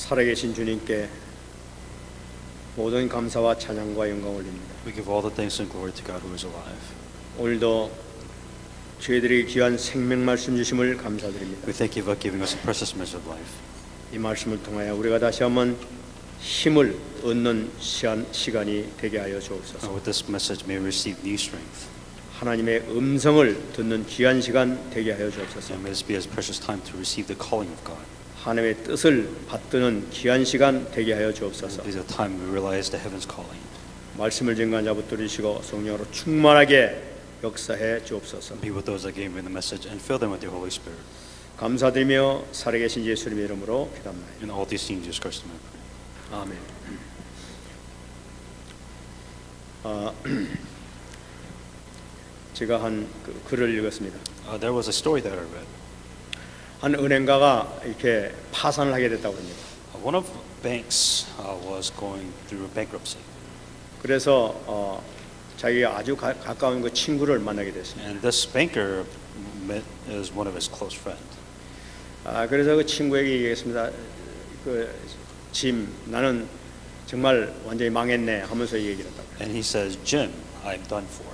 살아계신 주님께 모든 감사와 찬양과 영광을 올립니다. We give all the thanks and glory to God who is alive. 오늘도 저희들에게 귀한 생명 말씀 주심을 감사드립니다. We thank you for giving us a precious message of life. 이 말씀을 통하여 우리가 다시 한번 힘을 얻는 시간이 되게 하여 주옵소서. And with this message may we receive new strength. 하나님의 음성을 듣는 귀한 시간 되게 하여 주옵소서. And may this be a precious time to receive the calling of God. 하나님의 뜻을 받드는 귀한 시간 되게 하여 주옵소서. It is a time we realize the heaven's calling. 말씀을 증거한 자 붙들으시고 성령으로 충만하게 역사해 주옵소서. Be with those that gave me the message and fill them with your Holy Spirit. 감사드리며 살아계신 예수님의 이름으로 기도합니다. In all these things, Jesus Christ, amen. 아멘. 제가 한 글을 읽었습니다. There was a story that I read. 한 은행가가 이렇게 파산을 하게 됐다고 합니다. One of the banks was going through bankruptcy. 그래서 자기가 아주 가까운 그 친구를 만나게 됐습니다. And this banker met as one of his close friends. 그래서 그 친구에게 얘기했습니다. 짐, 나는 정말 완전히 망했네 하면서 얘기를 했다고. And he says, Jim, I'm done for.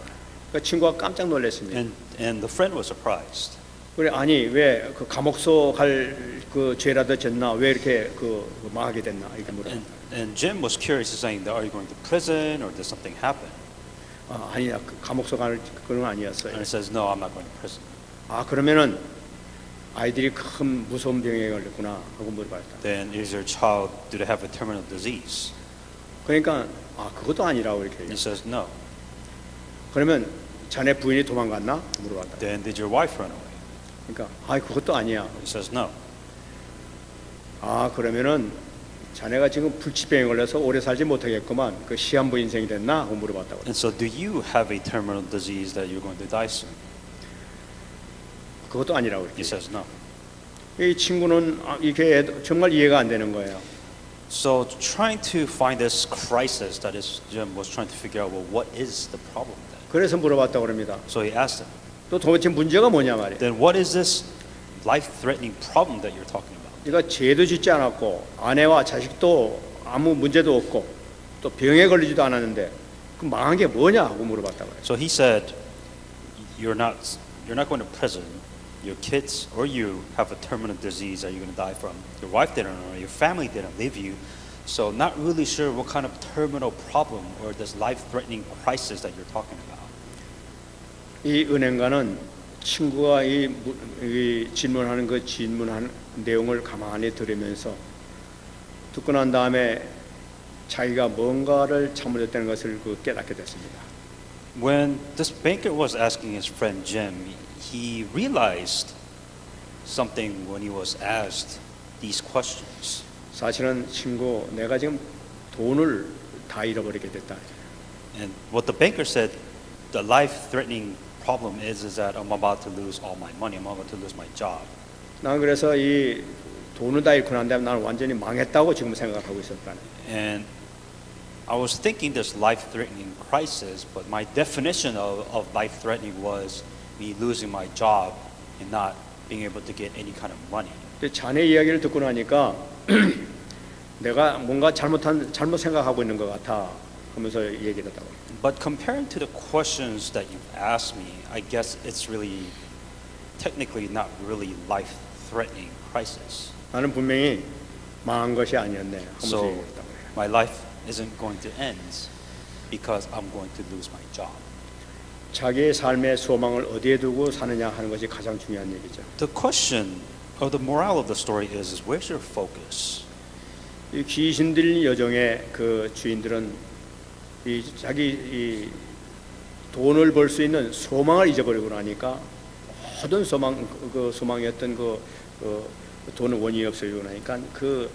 그 친구가 깜짝 놀랐습니다. And the friend was surprised. 그래 아니 왜 그 감옥소 갈 그 죄라도 졌나 왜 이렇게 망하게 됐나 이렇게 물었어요. And Jim was curious, saying, "Are you going to prison, or did something happen?" 아니야 그 감옥소 갈 그런 건 아니었어요. And he says, "No, I'm not going to prison." 그러면은 아이들이 큰 무서운 병에 걸렸구나 하고 물어봤다. Then is your child, do they have a terminal disease? 그러니까 그것도 아니라고 이렇게. He says, "No." 그러면 자네 부인이 도망갔나 물어봤다. Then did your wife run away? 그러니까 그것도 아니야. He says, "No." 그러면은 자네가 지금 불치병에 걸려서 오래 살지 못하겠구만. 그 시한부 인생이 됐나 하고 물어봤다고. And so, do you have a terminal disease that you're going to die soon? 그것도 아니라고 이렇게. He says, "No." 이 친구는 이게 정말 이해가 안 되는 거예요. So, trying to find this crisis that is Jim was trying to figure out, well, what is the problem then? 그래서 물어봤다고 합니다. So he asked him, 또 도대체 문제가 뭐냐 말이에요. "Then what is this life-threatening problem that you're talking about?" 네가 죄도 짓지 않았고 아내와 자식도 아무 문제도 없고 또 병에 걸리지도 않았는데 그 망한 게 뭐냐 하고 물어봤다고 해요. So he said, you're not going to prison. Your kids or you have a terminal disease that you're going to die from. Your wife didn't, or your family didn't leave you. So not really sure what kind of terminal problem or this life-threatening crisis that you're talking about. 이 은행가는 친구가 이 질문하는 그 질문한 내용을 가만히 들으면서 듣고 난 다음에 자기가 뭔가를 잘못했다는 것을 깨닫게 됐습니다. When this banker was asking his friend Jim, he realized something when he was asked these questions. 사실은 친구, 내가 지금 돈을 다 잃어버리게 됐다. And what the banker said, the life-threatening problem is that I'm about to lose all my money. I'm about to lose my job. 난 그래서 이 돈을 다 잃고 난 다음에 나는 완전히 망했다고 지금 생각하고 있었다네. And I was thinking this life-threatening crisis, but my definition of life-threatening was me losing my job and not being able to get any kind of money. 근데 자네 이야기를 듣고 나니까 내가 뭔가 잘못 생각하고 있는 것 같아 하면서 얘기했다고. But comparing to the questions that you've asked me, I guess it's really technically not really life-threatening crisis. 나는 분명히 망한 것이 아니었네 하면서 So 얘기했다고. my life isn't going to end because I'm going to lose my job. 자기의 삶의 소망을 어디에 두고 사느냐 하는 것이 가장 중요한 얘기죠. The question or the morale of the story is where's your focus? 이 귀신 들린 여정의 그 주인들은 자기 돈을 벌 수 있는 소망을 잊어버리고 나니까 모든 소망이었던 돈의 원인이 없어지고 나니까 그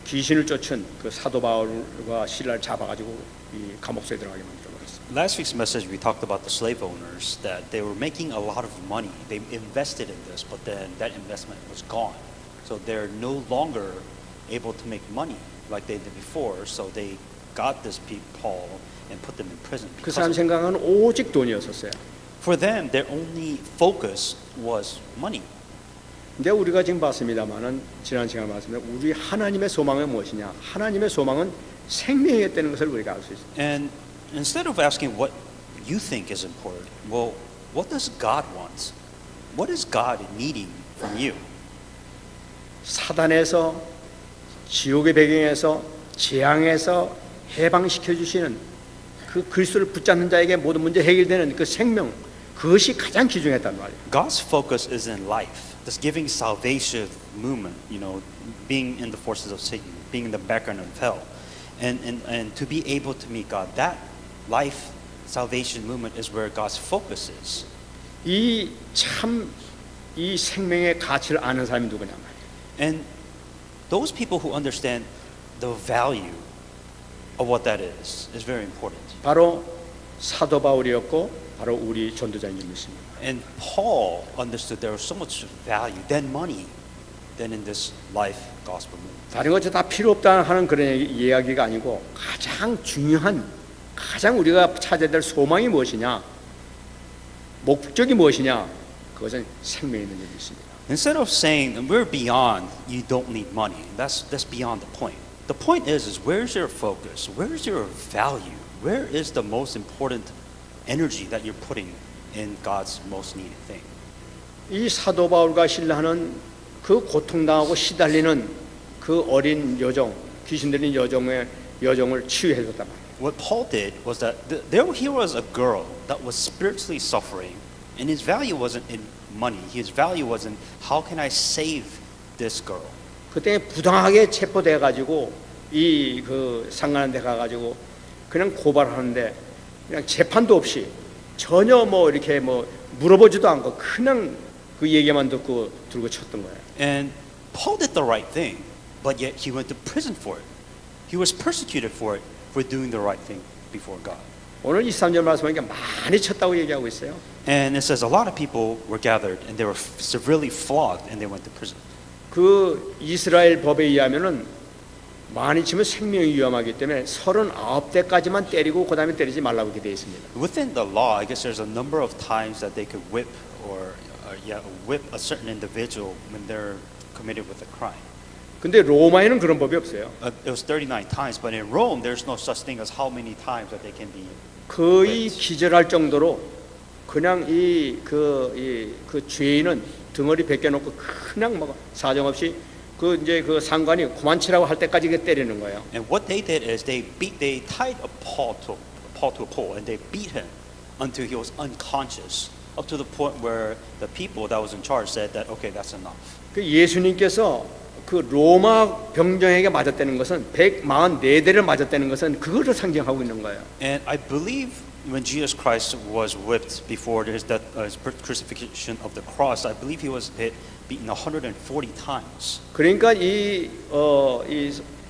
귀신을 쫓은 그 사도 바울과 실라를 잡아가지고 이 감옥소에 들어가게 만들어 버렸어요. Last week's message we talked about the slave owners that they were making a lot of money. They invested in this, but then that investment was gone. So they're no longer able to make money like they did before. So they got this Paul and put them in prison. 그 사람 생각은 오직 돈이었었어요. For them, their only focus was money. 근데 우리가 지금 봤습니다만은 지난 시간에 봤습니다. 우리 하나님의 소망은 무엇이냐? 하나님의 소망은 생명이었다는 것을 우리가 알 수 있습니다. And instead of asking what you think is important, well, what does God want? What is God needing from you? 사단에서 지옥의 배경에서 재앙에서 해방시켜 주시는 그 그리스도를 붙잡는 자에게 모든 문제 해결되는 그 생명, 그것이 가장 귀중했단 말이에요. God's focus is in life, this giving salvation movement, being in the forces of Satan, being in the background of hell, and to be able to meet God. That life salvation movement is where God's focus is. 이 생명의 가치를 아는 사람이 누구냐 말이에요. And those people who understand the value of what that is very important. 바로 사도 바울이었고 바로 우리 전도자님이십니다. And Paul understood there was so much value than money than in this life gospel movement. 다른 것이 다 필요 없다 하는 그런 이야기가 아니고 가장 중요한 가장 우리가 찾아야 될 소망이 무엇이냐, 목적이 무엇이냐, 그것은 생명이 있는 일이 있습니다. Instead of saying we're beyond, you don't need money. That's beyond the point. The point is where's your focus? Where's your value? Where is the most important energy that you're putting in God's most needed thing? 이 사도 바울과 신라는 그 고통당하고 시달리는 그 어린 여종, 귀신 들린 여종을 치유해줬단 말이에요. What Paul did was that here was a girl that was spiritually suffering, and his value wasn't in money. His value was in how can I save this girl. 그때 부당하게 체포돼 가지고 이 그 상관한 데 가가지고 그냥 고발하는데 그냥 재판도 없이 전혀 뭐 이렇게 뭐 물어보지도 않고 그냥 그 얘기만 듣고 들고 쳤던 거예요. And Paul did the right thing, but yet he went to prison for it. He was persecuted for it, for doing the right thing before God. 오늘 23절 말씀하니까 많이 쳤다고 얘기하고 있어요. And it says a lot of people were gathered and they were severely flogged and they went to prison. 그 이스라엘 법에 의하면은 많이 치면 생명이 위험하기 때문에 39대까지만 때리고 그다음에 때리지 말라고 이렇게 되어 있습니다. Within the law, I guess there's a number of times that they could whip whip a certain individual when they're committed with a crime. 근데 로마에는 그런 법이 없어요. It was 39 times, but in Rome, there's no such thing as how many times that they can be. 거의 기절할 정도로 그냥 그 죄인은 덩어리 벗겨놓고 그냥 뭐 사정없이 그 이제 그 상관이 그만치라고 할 때까지 때리는 거예요. And what they did is they tied a Paul to a pole and they beat him until he was unconscious, up to the point where the people that was in charge said that okay, that's enough. 그 예수님께서 그 로마 병정에게 맞았다는 것은 144대를 맞았다는 것은 그거를 상징하고 있는 거예요. And I believe when Jesus Christ was whipped before his death, his crucifixion of the cross, I believe he was beaten 140 times. 그러니까 이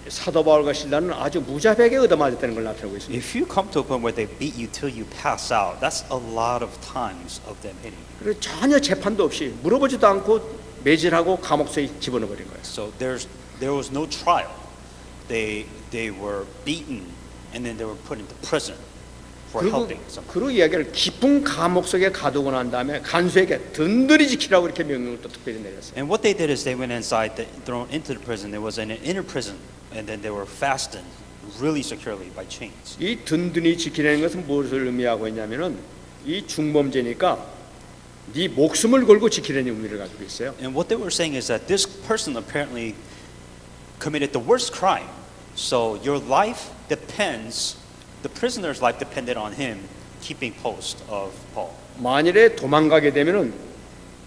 사도 바울과 실라는 아주 무자비하게 얻어맞았다는 걸 나타내고 있습니다. If you come to a point where they beat you till you pass out, that's a lot of times of them hitting you. 그리고 전혀 재판도 없이 물어보지도 않고 매질하고 감옥소에 집어넣어 버린 거예요. So there was no trial. They were beaten and then they were put into prison for helping someone. 그리고 이야기를 깊은 감옥 속에 가두고 난 다음에 간수에게 든든히 지키라고 이렇게 명령을 또 특별히 내렸어요. And what they did is they went inside, thrown into the prison. There was an inner prison, and then they were fastened really securely by chains. 이 든든히 지키라는 것은 무엇을 의미하고 있냐면은 이 중범죄니까 네 목숨을 걸고 지키라는 의미를 가지고 있어요. And what they were saying is that this person apparently committed the worst crime. So your life depends, the prisoner's life depended on him keeping post of Paul. 만일에 도망가게 되면은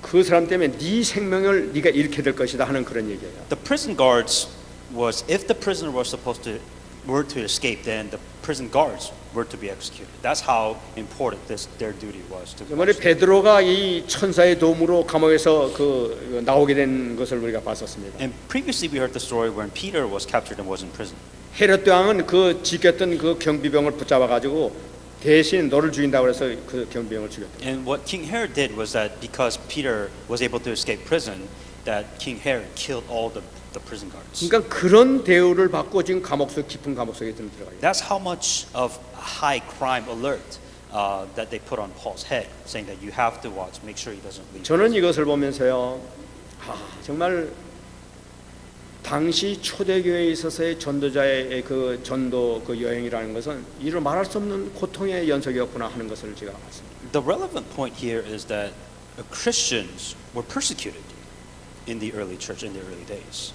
그 사람 때문에 네 생명을 네가 잃게 될 것이다 하는 그런 얘기예요. The prison guards was if the prisoner were to escape, then the prison guards were to be executed. That's how important their duty was to. 이번에 베드로가 이 천사의 도움으로 감옥에서 그 나오게 된 것을 우리가 봤었습니다. And previously we heard the story when Peter was captured and was in prison. 헤롯 왕은 그 지켰던 그 경비병을 붙잡아 가지고 대신 너를 죽인다고 해서 그 경비병을 죽였다. And what King Herod did was that because Peter was able to escape prison, that King Herod killed all the prison guards. 그러니까 그런 대우를 받고 지금 깊은 감옥 속에 들어가 있어요. That's how much of a high crime alert that they put on Paul's head, saying that you have to watch, make sure he doesn't leave. 저는 이것을 보면서요, 정말 당시 초대교회에 있어서의 전도자의 그 전도 그 여행이라는 것은 이루 말할 수 없는 고통의 연속이었구나 하는 것을 제가 봤습니다. The relevant point here is that Christians were persecuted in the early church in the early days.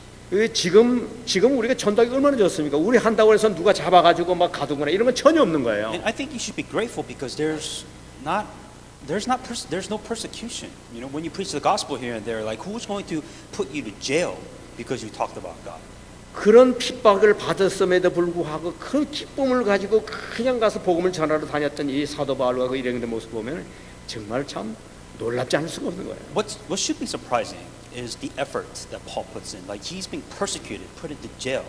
지금 우리가 전도하기 얼마나 좋습니까? 우리 한다고 해서 누가 잡아가지고 막 가두거나 이런 건 전혀 없는 거예요. And I think you should be grateful because there's no persecution. You know, when you preach the gospel here and there, like who's going to put you to jail because you talked about God? 그런 핍박을 받았음에도 불구하고 그 기쁨을 가지고 그냥 가서 복음을 전하러 다녔던 이 사도 바울과 그 일행들의 모습 보면 정말 참 놀랍지 않을 수가 없는 거예요. What should be surprising is the effort that Paul puts in. Like he's being persecuted, put into jail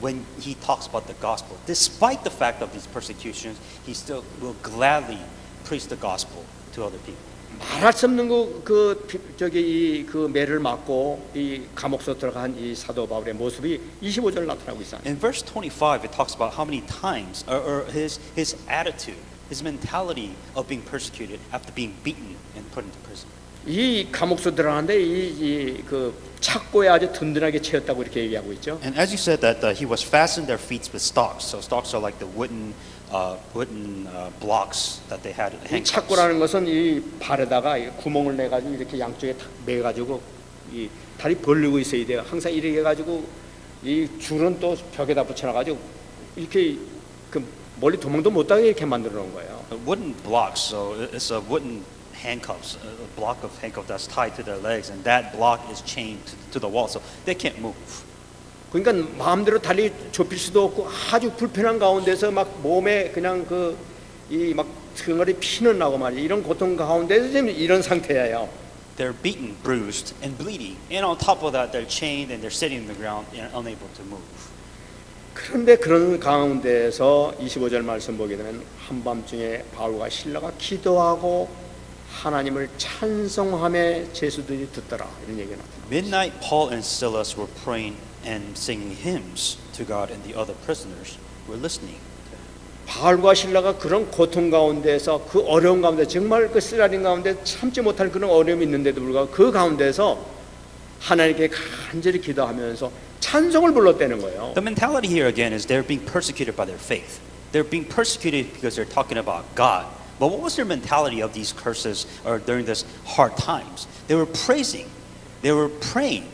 when he talks about the gospel. Despite the fact of these persecutions, he still will gladly preach the gospel to other people. 말할 수 없는 그 매를 맞고 이 감옥서 들어간 이 사도 바울의 모습이 25절 나타나고 있어요. In verse 25, it talks about how many times, or his attitude, his mentality of being persecuted after being beaten and put into prison. 이 감옥서 들어가는데 그 착고에 아주 든든하게 채웠다고 이렇게 얘기하고 있죠. And as you said that he was fastened their feet with stocks. So stocks are like the wooden blocks that they had. 이 착고라는 것은 이 발에다가 구멍을 내 가지고 이렇게 양쪽에 매 가지고 이 다리 벌리고 있어야 돼요. 항상 이렇게 해 가지고 이 줄은 또 벽에다 붙여 놔 가지고 이렇게 그 멀리 도망도 못 가게 이렇게 만들어 놓은 거예요. Wooden blocks. So it's a wooden handcuffs, a block of handcuff that's tied to their legs, and that block is chained to the wall, so they can't move. 그러니까 마음대로 다리 좁힐 수도 없고 아주 불편한 가운데서 막 몸에 그냥 이 막 등어리 피는 나고 말이야. 이런 고통 가운데서 지금 이런 상태예요. They're beaten, bruised, and bleeding, and on top of that, they're chained and they're sitting on the ground and unable to move. 그런데 그런 가운데서 25절 말씀 보게 되면 한밤중에 바울과 실라가 기도하고 하나님을 찬송하며 제수들이 듣더라 이런 얘기가 나타납니다. Midnight, Paul and Silas were praying and singing hymns to God, and the other prisoners were listening. 바울과 실라가 그런 고통 가운데서 그 어려운 가운데 정말 그 쓰라린 가운데 참지 못할 그런 어려움이 있는데도 불구하고 그 가운데서 하나님께 간절히 기도하면서 찬송을 불렀다는 거예요. The mentality here again is they're being persecuted by their faith. They're being persecuted because they're talking about God. But what was their mentality of these curses or during this hard times? They were praising. They were praying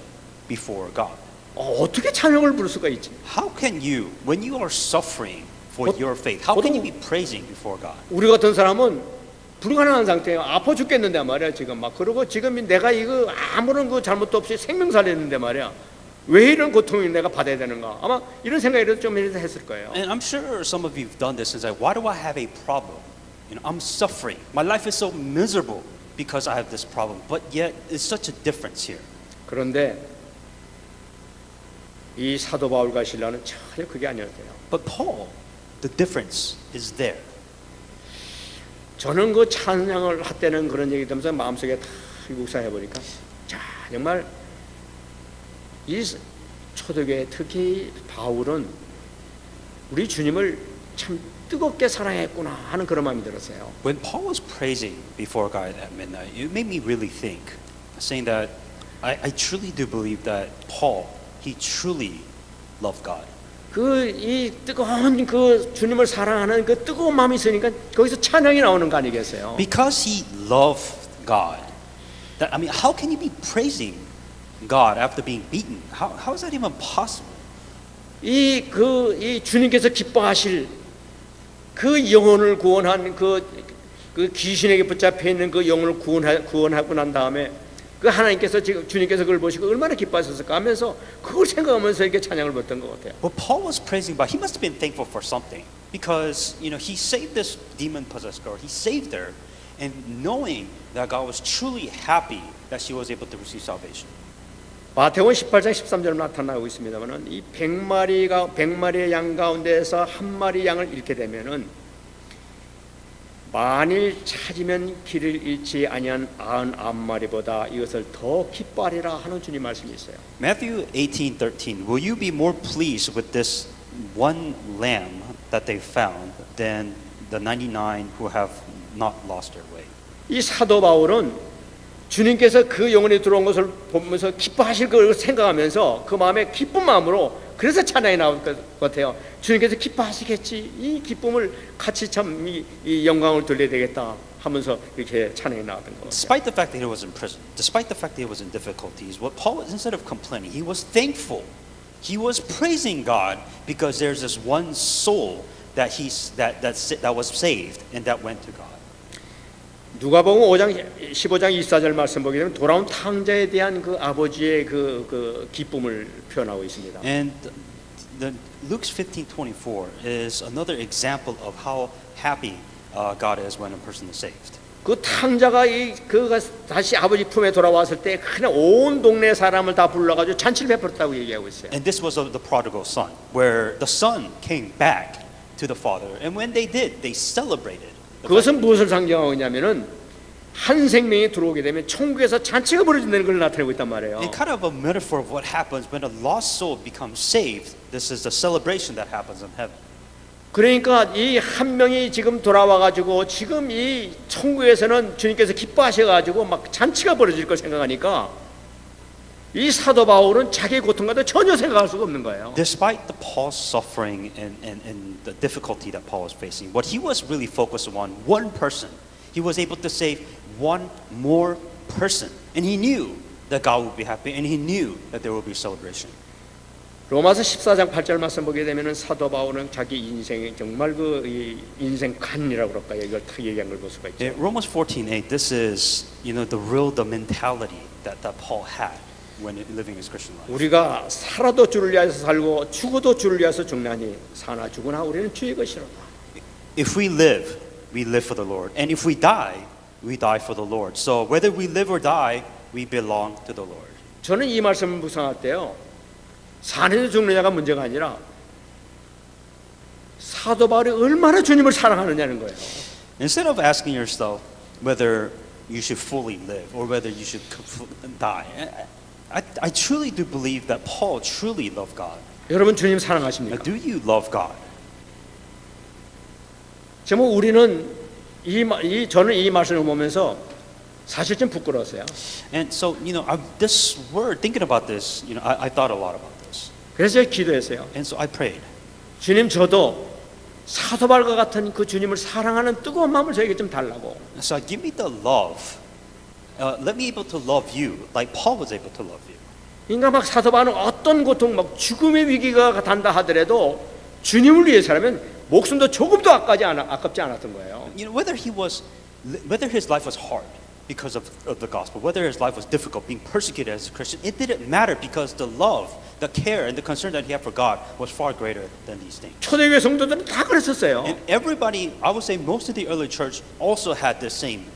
before God. 어떻게 찬양을 부를 수가 있지? How can you, when you are suffering for your faith, how can you be praising before God? 우리 같은 사람은 불가능한 상태예요. 아파 죽겠는데 말이야 지금 막 그러고 지금 내가 이거 아무런 그 잘못도 없이 생명 살렸는데 말이야. 왜 이런 고통을 내가 받아야 되는가? 아마 이런 생각이라도 좀 했을 거예요. And I'm sure some of you've done this. It's like, why do I have a problem? You know, I'm suffering. My life is so miserable because I have this problem. But yet, it's such a difference here. 그런데 이 사도 바울과 실라는 전혀 그게 아니었대요. But Paul, the difference is there. 저는 그 찬양을 할 때는 그런 얘기 들으면서 마음속에 다 묵상해 보니까 자 정말 이 초대교회 특히 바울은 우리 주님을 참 뜨겁게 사랑했구나 하는 그런 마음이 들었어요. When Paul was praising before God at midnight, it made me really think, saying that I truly do believe that Paul, he truly loved God. 그 이 뜨거운 그 주님을 사랑하는 그 뜨거운 마음이 있으니까 거기서 찬양이 나오는 거 아니겠어요? Because he loved God. That, I mean, how can you be praising God after being beaten? How is that even possible? 이 주님께서 기뻐하실 그 영혼을 구원한 그 귀신에게 붙잡혀 있는 그 영혼을 구원하고 난 다음에 그 하나님께서 지금 주님께서 그걸 보시고 얼마나 기뻐하셨을까 하면서 그걸 생각하면서 이렇게 찬양을 불렀던 것 같아요. What Paul was praising about, he must have been thankful for something because you know he saved this demon-possessed girl. He saved her, and knowing that God was truly happy that she was able to receive salvation. 마태복음 18장 13절 나타나고 있습니다만은 이 100마리의 양 가운데서 한 마리 양을 잃게 되면은 만일 찾으면 길을 잃지 아니한 99마리보다 이것을 더 기뻐하리라 하는 주님 말씀이 있어요. Matthew 18:13. Will you be more pleased with this one lamb that they found than the 99 who have not lost their way? 이 사도 바울은 주님께서 그 영혼이 들어온 것을 보면서 기뻐하실 걸 생각하면서 그 마음에 기쁜 마음으로 그래서 찬양이 나올 것 같아요. 주님께서 기뻐하시겠지. 이 기쁨을 같이 참 이 영광을 돌려야 되겠다 하면서 이렇게 찬양이 나왔던 것 같아요. Despite the fact that he was in prison, despite the fact that he was in difficulties, what Paul was, instead of complaining, he was thankful. He was praising God because there's this one soul that was saved and that went to God. 누가복음 5장 15장 24절 말씀 보게 되면 돌아온 탕자에 대한 그 아버지의 그 기쁨을 표현하고 있습니다. And Luke's 15:24 is another example of how happy God is when a person is saved. 그 탕자가 그가 다시 아버지 품에 돌아왔을 때 그냥 온 동네 사람을 다 불러가지고 잔치를 베풀었다고 얘기하고 있어요. And this was the prodigal son, where the son came back to the father, and when they did, they celebrated. 그것은 무엇을 상징하고 있냐면은 한 생명이 들어오게 되면 천국에서 잔치가 벌어진다는 걸 나타내고 있단 말이에요. And kind of a metaphor of what happens when a lost soul becomes saved. This is the celebration that happens in heaven. 그러니까 이 한 명이 지금 돌아와가지고 지금 이 천국에서는 주님께서 기뻐하셔가지고 막 잔치가 벌어질 걸 생각하니까 이 사도 바울은 자기의 고통과도 전혀 생각할 수가 없는 거예요. Despite the Paul's suffering and the difficulty that Paul was facing, what he was really focused on, one person. He was able to save one more person. And he knew that God would be happy, and he knew that there would be celebration. 로마서 14장 8절 말씀 보게 되면은 사도 바울은 자기 인생의 정말 그 인생 간이라고 그럴까요? 이걸 딱 얘기한 걸 볼 수가 있죠. Romans 14:8. This is, the mentality that Paul had when living his Christian life. 우리가 살아도 주를 위하여서 살고 죽어도 주를 위하여서 죽나니 사나 죽으나 우리는 주의 것이로다. If we live for the Lord, and if we die for the Lord. So whether we live or die, we belong to the Lord. 저는 이 말씀을 묵상할 때요. 사느냐 죽느냐가 문제가 아니라 사도 바울이 얼마나 주님을 사랑하느냐는 거예요. Instead of asking yourself whether you should fully live or whether you should die, I truly do believe that Paul truly loved God. 여러분 주님 사랑하십니까? Do you love God? 정말 우리는 저는 이 말씀을 보면서 사실 좀 부끄러웠어요. And so, this word, thinking about this, I thought a lot about this. 그래서 기도했어요. And so I prayed. 주님 저도 사도 바울과 같은 그 주님을 사랑하는 뜨거운 마음을 저에게 좀 달라고. So give me the love. Let me able to love you like Paul was able to love you. 그러니까 막 사도 바울은 어떤 고통, 막 죽음의 위기가 단다 하더라도 주님을 위해서라면 목숨도 조금도 아깝지 않았던 거예요. Whether his life was hard because of the gospel, whether his life was difficult, being persecuted as a Christian, it didn't matter because the love, the care, and the concern that he had for God was far greater than these things. 초대교회 성도들은 다 그랬었어요. And everybody, I would say most of the early church also had the same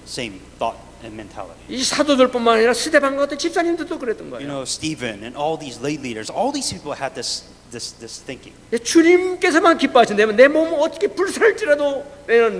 thought and mentality. 이 사도들뿐만 아니라 스데반과 같은 집사님들도 그랬던 거예요. Stephen and all these lay leaders, all these people had this thinking. 주님께서만 기뻐하신다면 내 몸은 어떻게 불살지라도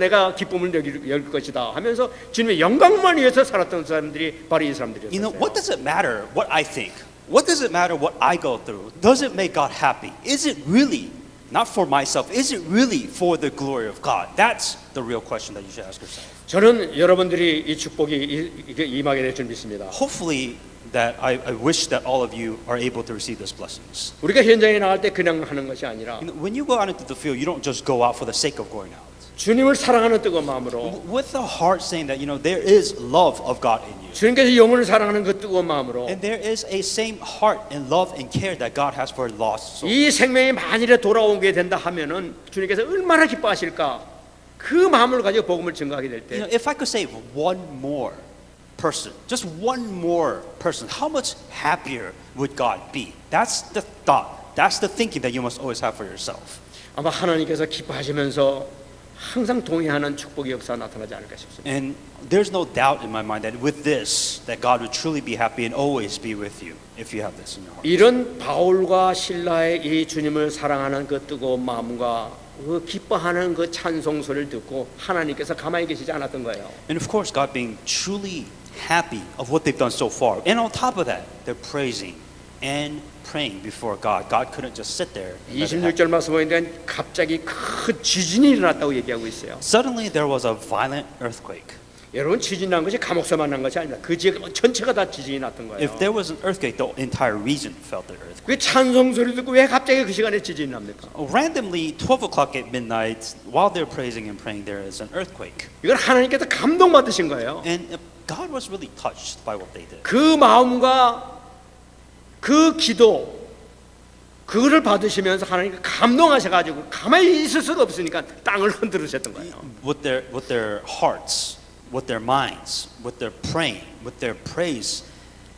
내가 기쁨을 열 것이다 하면서 주님의 영광만 위해서 살았던 사람들이 바로 이 사람들이었어요. What does it matter what I think? What does it matter what I go through? Does it make God happy? Is it really not for myself? Is it really for the glory of God? That's the real question that you should ask yourself. 저는 여러분들이 이 축복이 임하게 될 줄 믿습니다. Hopefully that I wish that all of you are able to receive these blessings. 우리가 현장에 나갈 때 그냥 하는 것이 아니라 When you go out into the field, you don't just go out for the sake of going out. 주님을 사랑하는 뜨거운 마음으로 With the heart saying that there is love of God in you. 주님께서 영혼을 사랑하는 그 뜨거운 마음으로 And there is a same heart and love and care that God has for lost souls. 이 생명이 만일에 돌아오게 된다 하면은 주님께서 얼마나 기뻐하실까? 그 마음을 가지고 복음을 증거하게 될 때 If I could save one more person, just one more person, how much happier would God be? That's the thought. That's the thinking that you must always have for yourself. 아마 하나님께서 기뻐하시면서 항상 동의하는 축복의 역사가 나타나지 않을까 싶습니다. And there's no doubt in my mind that with this, that God would truly be happy and always be with you if you have this in your heart. 이런 바울과 실라의 이 주님을 사랑하는 그 뜨거운 마음과 그 기뻐하는 그 찬송 소리를 듣고 하나님께서 가만히 계시지 않았던 거예요. And of course, God being truly happy of what they've done so far. And on top of that, they're praising and praying before God. God couldn't just sit there. 26절 말씀 보니까 갑자기 큰 지진이 일어났다고 얘기하고 있어요. Suddenly there was a violent earthquake. 여러분 지진 난 것이 감옥서만 난 것이 아닙니다. 그 지역 전체가 다 지진이 났던 거예요. If there was an earthquake, the entire region felt the earthquake. 그 찬송 소리 듣고 왜 갑자기 그 시간에 지진이 납니까? Randomly, 12 o'clock at midnight, while they're praising and praying, there is an earthquake. 이건 하나님께서 감동받으신 거예요. And God was really touched by what they did. 그 마음과 그 기도 그거를 받으시면서 하나님께 감동하셔가지고 가만히 있을 수가 없으니까 땅을 흔들으셨던 거예요. With their hearts, with their minds, with their praying, with their praise,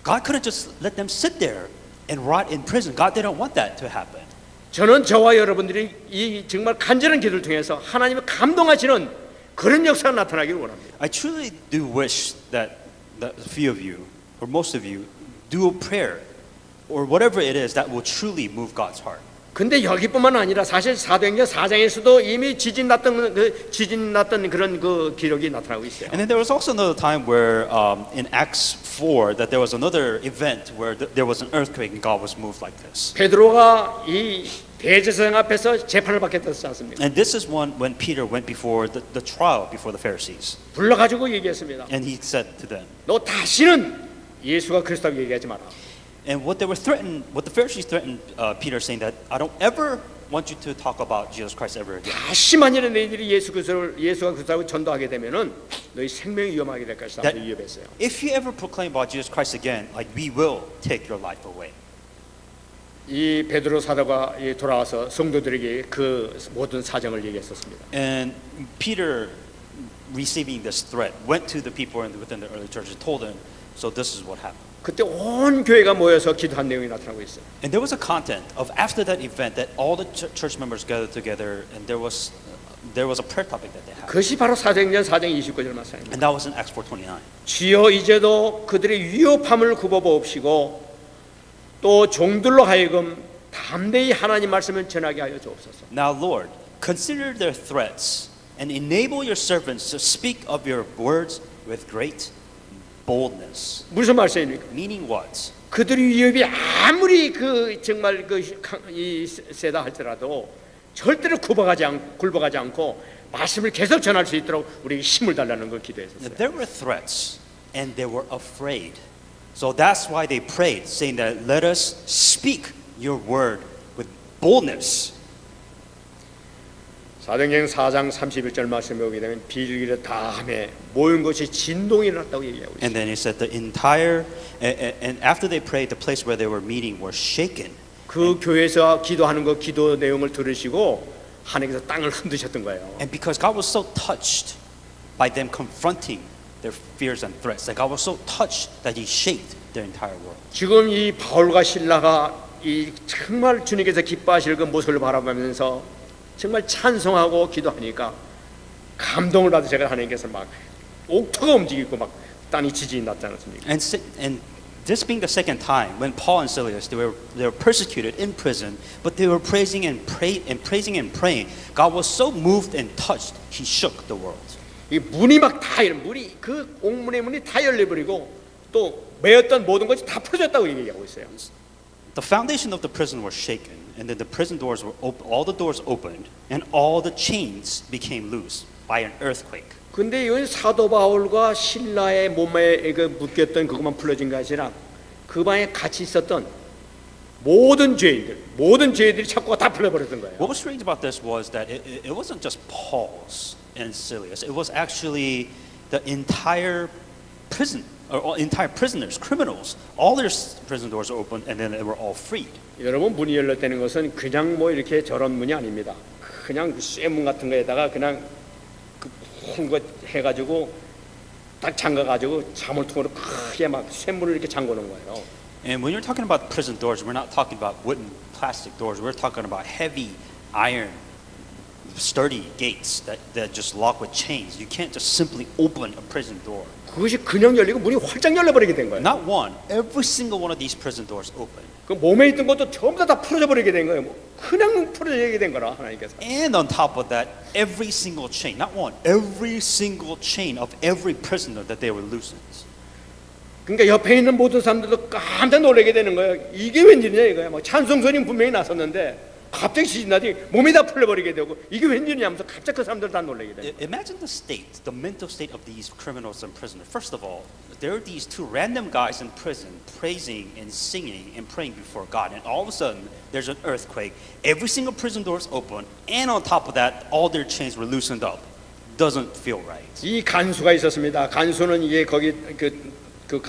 God couldn't just let them sit there and rot in prison. God didn't want that to happen. 저는 저와 여러분들이 이 정말 간절한 기도를 통해서 하나님의 감동하시는 그런 역사가 나타나기를 원합니다. I truly do wish that a few of you, or most of you, do a prayer, or whatever it is that will truly move God's heart. 근데 여기뿐만 아니라 사실 사도행전 4장에서도 이미 지진 났던 그런 그 기록이 나타나고 있어요. And then there was also another time where in Acts 4 that there was another event where there was an earthquake and God was moved like this. 베드로가 이 대제사장 앞에서 재판을 받게 됐지 않습니까? And this is one when Peter went before the trial before the Pharisees. 불러가지고 얘기했습니다. And he said to them, 너 다시는 예수가 그리스도라고 얘기하지 마라. and what the Pharisees threatened Peter, saying that I don't ever want you to talk about Jesus Christ ever again. 다시 만일에 너희들이 예수가 그리스도라고 전도하게 되면은 너희 생명이 위험하게 될 것이다. That 위협했어요. if you ever proclaim about Jesus Christ again, like we will take your life away. 이 베드로 사도가 돌아와서 성도들에게 그 모든 사정을 얘기했었습니다. And Peter, receiving this threat, went to the people within the early church and told them, so this is what happened. 그때 온 교회가 모여서 기도한 내용이 나타나고 있어요. And there was a content of after that event that all the church members gathered together, and there was a prayer topic that they had. 그것이 바로 사도행전 4장 29절 말씀입니다. And that was in Acts 4:29. 주여 이제도 그들의 위협함을 굽어보옵시고 또 종들로 하여금 담대히 하나님 말씀을 전하게 하여 주옵소서. Now, Lord, consider their threats and enable your servants to speak of your words with great boldness. 무슨 말씀입니까? Meaning what? 그들의 위협이 아무리 정말 세다 할지라도 절대로 굴복하지 않고 말씀을 계속 전할 수 있도록 우리에게 힘을 달라는 걸 기도했었어요. There were threats and they were afraid. So that's why they prayed, saying that let us speak your word with boldness. 사도행전 4장 31절 말씀에 오게 되면 빌기를 다 하며 모인 것이 진동이 났다고 얘기하고 있어요. And then he said the entire and after they prayed, the place where they were meeting was shaken. 그 교회에서 기도하는 거 기도 내용을 들으시고 하나님께서 땅을 흔드셨던 거예요. And because God was so touched by them confronting their fears and threats, that God was so touched that He shaped their entire world. 지금 이 바울과 실라가 이 정말 주님께서 기뻐하실 그 모습을 바라보면서 정말 찬송하고 기도하니까 감동을 받으셔서 하나님께서 막 옥토가 움직이고 막 땅이 지진이 났지 않습니까? And this being the second time when Paul and Silas they were persecuted in prison, but they were praising and praying. God was so moved and touched, He shook the world. 이 문이 막 다 문이 그 옥문의 문이 다 열려버리고 또 매였던 모든 것이 다 풀어졌다고 얘기하고 있어요. The foundation of the prison was shaken, and then the prison doors were all the doors opened, and all the chains became loose by an earthquake. 근데 이 사도 바울과 신라의 몸에 묶였던 그것만 풀어진 게 아니라 그 방에 같이 있었던 모든 죄인들이 자꾸 다 풀려버렸던 거예요. What was strange about this was that it wasn't just Paul's and Silas. It was actually the entire prison. Or entire prisoners, criminals, all their prison doors were opened, and then they were all freed. 여러분 문이 열렸다는 것은 그냥 뭐 이렇게 저런 문이 아닙니다. 그냥 쇠문 같은 거에다가 그냥 큰 거 해가지고 딱 잠가가지고 자물통으로 크게 막 쇠문을 이렇게 잠궈놓은 거예요. And when you're talking about prison doors, we're not talking about wooden, plastic doors. We're talking about heavy iron, sturdy gates that just lock with chains. You can't just simply open a prison door. 그것이 그냥 열리고 문이 활짝 열려버리게 된 거예요. Not one, every single one of these prison doors opened. 그 몸에 있던 것도 전부 다 풀어져 버리게 된 거예요. 뭐 그냥 풀어지게 된 거라 하나님께서. And on top of that, every single chain, not one, every single chain of every prisoner that they were loosened. 그러니까 옆에 있는 모든 사람들도 깜짝 놀라게 되는 거예요. 이게 웬일이냐 이거야. 뭐 찬송 소리는 분명히 났었는데 갑자기 지진나더니 몸이 다 풀려버리게 되고 이게 웬일이냐면서 갑자기 그 사람들 다 놀라게 돼요. Imagine the state, the mental state of these criminals and prisoners. First of all, there are these two random guys in prison praising and singing and praying before God, and all of a sudden there's an earthquake. Every single prison door is open, and on top of that, all their chains were loosened up. Doesn't feel right. 이 간수가 있었습니다. 간수는 이게 거기 그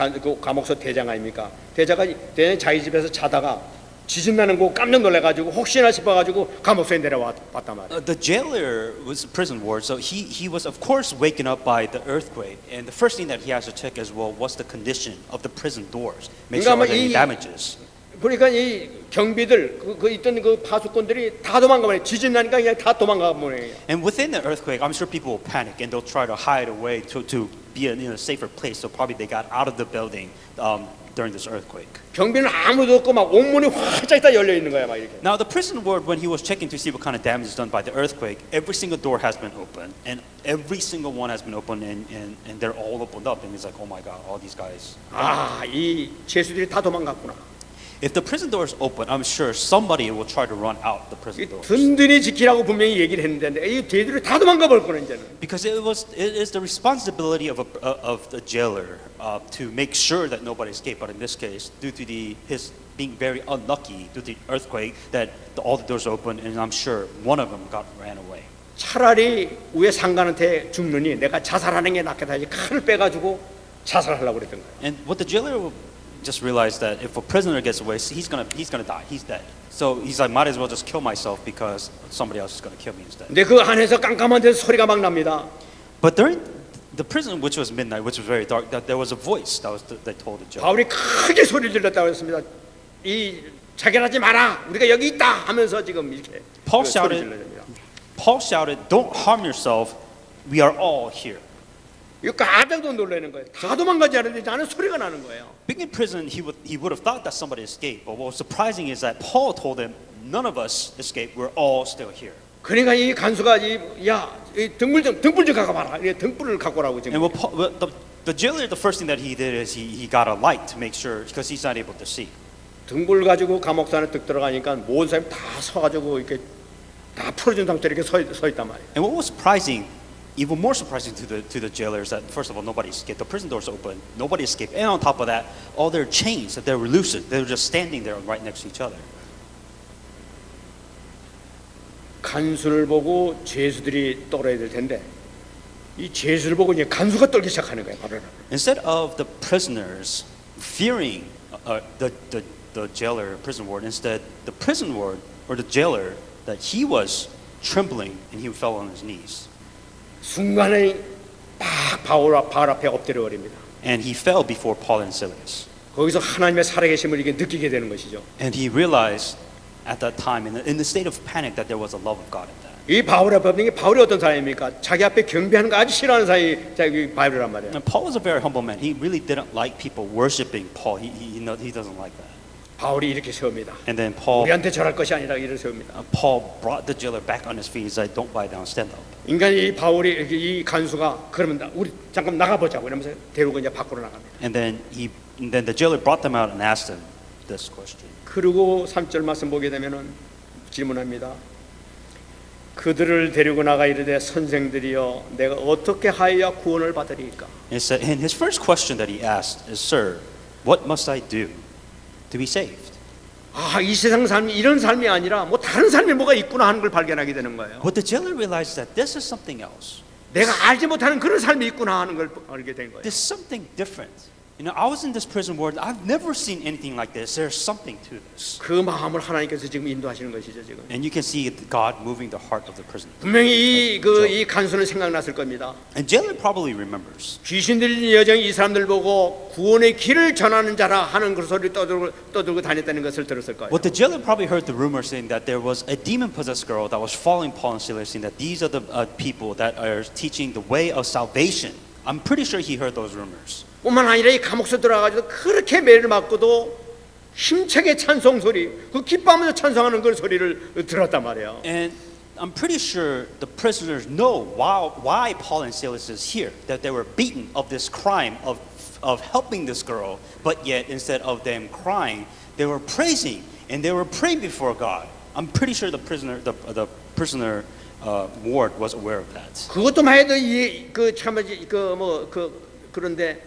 감옥소 대장 아닙니까? 대장이 자기 집에서 자다가 지진 나는 거 깜짝 놀래가지고 혹시나 싶어가지고 감옥소에 내려왔단 말이에요. The jailer was a prison ward, so he was of course waken up by the earthquake, and the first thing that he has to check as well, what's the condition of the prison doors, make sure there are any damages. 그러니까 이 경비들 그 있던 그 파수꾼들이 다 도망가버려. 지진 나니까 그냥 다 도망가버려요. And within the earthquake, I'm sure people will panic and they'll try to hide away to be in a safer place. So probably they got out of the building during this earthquake. 경비는 아무도 없고 막 온문이 활짝 다 열려 있는 거야, 막 이렇게. Now the prison ward, when he was checking to see what kind of damage is done by the earthquake, every single door has been open, and every single one has been open, and they're all opened up, and he's like, oh my God, all these guys. 이 죄수들이 다 도망갔구나. If the prison door is open, I'm sure somebody will try to run out the prison doors. 든든히 지키라고 분명히 얘기를 했는데 이 죄수들이 다 도망가 볼 거는 이제는. Because it is the responsibility of the jailer to make sure that nobody escaped. But in this case, due to his being very unlucky due to the earthquake, that all the doors opened, and I'm sure one of them ran away. 차라리 위에 상관한테 죽느니 내가 자살하는 게 낫겠다. 이제 칼을 빼가지고 자살하려고 그랬던 거예요. And what the jailer just realized that if a prisoner gets away, he's gonna die. He's dead. So he's like, might as well just kill myself because somebody else is gonna kill me instead. 근데 그 안에서 깜깜한 데서 소리가 막 납니다. But during the prison, which was midnight, which was very dark, that there was a voice that told the jailer. 바울이 크게 소리를 질렀다고 했습니다. 이 자결하지 마라. 우리가 여기 있다 하면서 지금 이렇게 Paul 소리 shouted, 질러줍니다. Paul shouted, "Don't harm yourself. We are all here." 이거 가장도 놀라는 거예요. 다 도망가지 않았는데 나는 소리가 나는 거예요. Being in prison, he would have thought that somebody escaped. But what was surprising is that Paul told him, "None of us escaped. We're all still here." 그러니까 이 간수가 이 등불 좀 갖고 와라. 이 등불을 갖고 오라고 지금. And the jailer, the first thing that he did is he got a light to make sure, because he's not able to see. 등불 가지고 감옥소 안에 뜩 들어가니까 모든 사람이 다 서가지고 이렇게 다 풀어진 상태로 이렇게 서 있단 말이에요. And what was surprising, even more surprising to the jailer, is that first of all, nobody escaped. The prison doors open, nobody escaped, and on top of that, all their chains that they were loosened, they were just standing there right next to each other. 간수를 보고 죄수들이 떨어야 될 텐데 이 죄수를 보고 이제 간수가 떨기 시작하는 거예요. 바로. Instead of the prisoners fearing the jailer, prison ward, instead the prison ward or the jailer, that he was trembling and he fell on his knees. 순간에 딱 바울 앞에 엎드려 버립니다. And he fell before Paul and Silas. 거기서 하나님의 살아계심을 이게 느끼게 되는 것이죠. And he realized at that time, in the state of panic, that there was a love of God in that. 이 바울의 법령이 바울이 어떤 사람입니까? 자기 앞에 경배하는 거 아주 싫어하는 사람이 자기 바울이란 말이에요. And Paul was a very humble man. He really didn't like people worshiping Paul. He doesn't like that. 바울이 이렇게 세웁니다. And then Paul 우리한테 절할 것이 아니라 이렇게 세웁니다. Paul brought the jailer back on his feet. He said, "Don't lie down, stand up." 인간이 바울이 이 간수가 그러면 우리 잠깐 나가보자고 이러면서 데리고 이제 밖으로 나갑니다. And then the jailer brought them out and asked them this question. 그리고 3절 말씀 보게 되면은 질문합니다. 그들을 데리고 나가 이르되 선생들이여 내가 어떻게 하여야 구원을 받으리까? And his first question that he asked is, "Sir, what must I do to be saved?" 이 세상 삶이 이런 삶이 아니라 뭐 다른 삶이 뭐가 있구나 하는 걸 발견하게 되는 거예요. But the jailer realized that this is something else. 내가 알지 못하는 그런 삶이 있구나 하는 걸 알게 된 거예요. There's something different. You know, I was in this prison ward. I've never seen anything like this. There's something to this. 그 마음을 하나님께서 지금 인도하시는 것이죠 지금. And you can see God moving the heart of the prisoner. 분명히 이 간수는 생각났을 겁니다. And jailer probably remembers. 귀신 들린 여정이 이 사람들 보고 구원의 길을 전하는 자라 하는 그 소리를 떠들고 다녔다는 것을 들었을 거예요. What the jailer probably heard the rumor saying that there was a demon-possessed girl that was following Paul and Silas, saying that these are the people that are teaching the way of salvation. I'm pretty sure he heard those rumors. 뿐만 아니라 이 감옥소 들어가가지고 그렇게 매를 맞고도 힘차게 찬송 소리, 그 기뻐하면서 찬송하는 그 소리를 들었단 말이에요. And I'm pretty sure the prisoners know why Paul and Silas is here. That they were beaten of this crime of helping this girl, but yet instead of them crying, they were praising and they were praying before God. I'm pretty sure the prisoner ward was aware of that. 그것도만 해도 그런데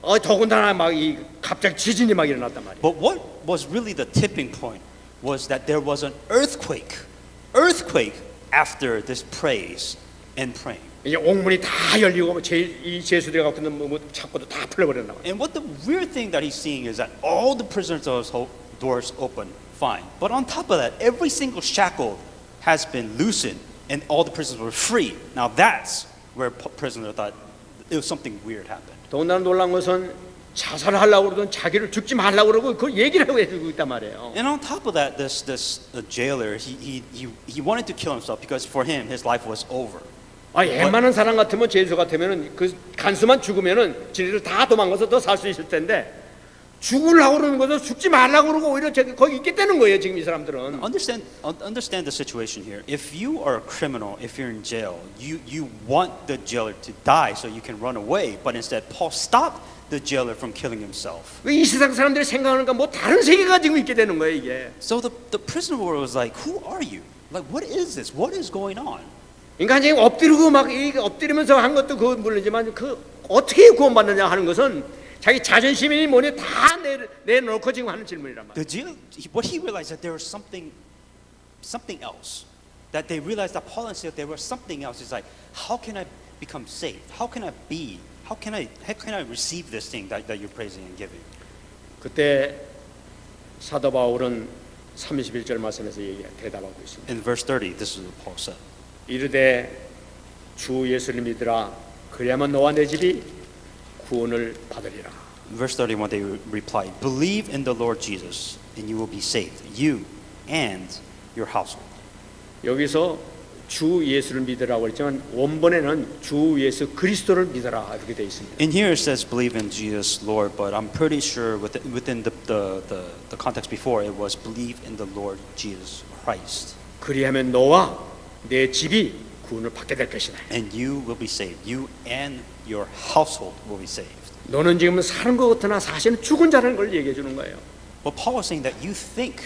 더군다나 막 갑자기 지진이 막 일어났단 말이에요. But what was really the tipping point was that there was an earthquake after this praise and praying. 이제 옥문이 다 열리고 이 제수들이 갖고 있는 뭐 창고도 다 풀려버렸나 봐요. And what the weird thing that he's seeing is that all the prisoners' doors open, fine. But on top of that, every single shackle has been loosened and all the prisoners were free. Now that's where prisoner thought it was something weird happened. 더군다나 놀란 것은 자살하려고 그러던 자기를 죽지 말라고 그러고 그 얘기를 하고 해주고 있단 말이에요. And on top of that, this jailer, he wanted to kill himself because for him, his life was over. 웬만한 사람 같으면 제수 같으면은 그 간수만 죽으면은 지네들 다 도망가서 더 살 수 있을 텐데 죽으려고 그러는 것은 죽지 말라고 그러고 오히려 거기 있겠다는 거예요 지금 이 사람들은. Understand the situation here. If you are a criminal, if you're in jail, you want the jailer to die so you can run away. But instead, Paul stopped the jailer from killing himself. 이 세상 사람들이 생각하는 건 뭐 다른 세계가 지금 있게 되는 거예요 이게. So the prisoner was like, "Who are you? Like, what is this? What is going on?" 인간이 엎드리고 막 엎드리면서 한 것도 그건 물론이지만 그 어떻게 구원받느냐 하는 것은 자기 자존심이 뭐니 다 내놓고 지금 하는 질문이란 말이에요. What he realized that there was something else. That they realized that Paul and Silas there was something else. It's like, how can I become saved? How can I receive this thing that you're praising and giving? 그때 사도 바울은 31절 말씀에서 대답하고 있습니다. In verse 30, this is what Paul said. 이르되 주 예수를 믿으라 그리하면 너와 내 집이 구원을 받으리라. Verse 31, they replied, "Believe in the Lord Jesus, and you will be saved, you and your household." 여기서 주 예수를 믿으라고 했지만 원본에는 주 예수 그리스도를 믿어라 이렇게 되어 있습니다. In here it says believe in Jesus Lord, but I'm pretty sure within the context before it was believe in the Lord Jesus Christ. 그리하면 너와 내 집이 구원을 받게 될 것이다. And you will be saved. You and your household will be saved. 너는 지금 사는 것 같으나 사실은 죽은 자라는 걸 얘기해 주는 거예요. But Paul was saying that you think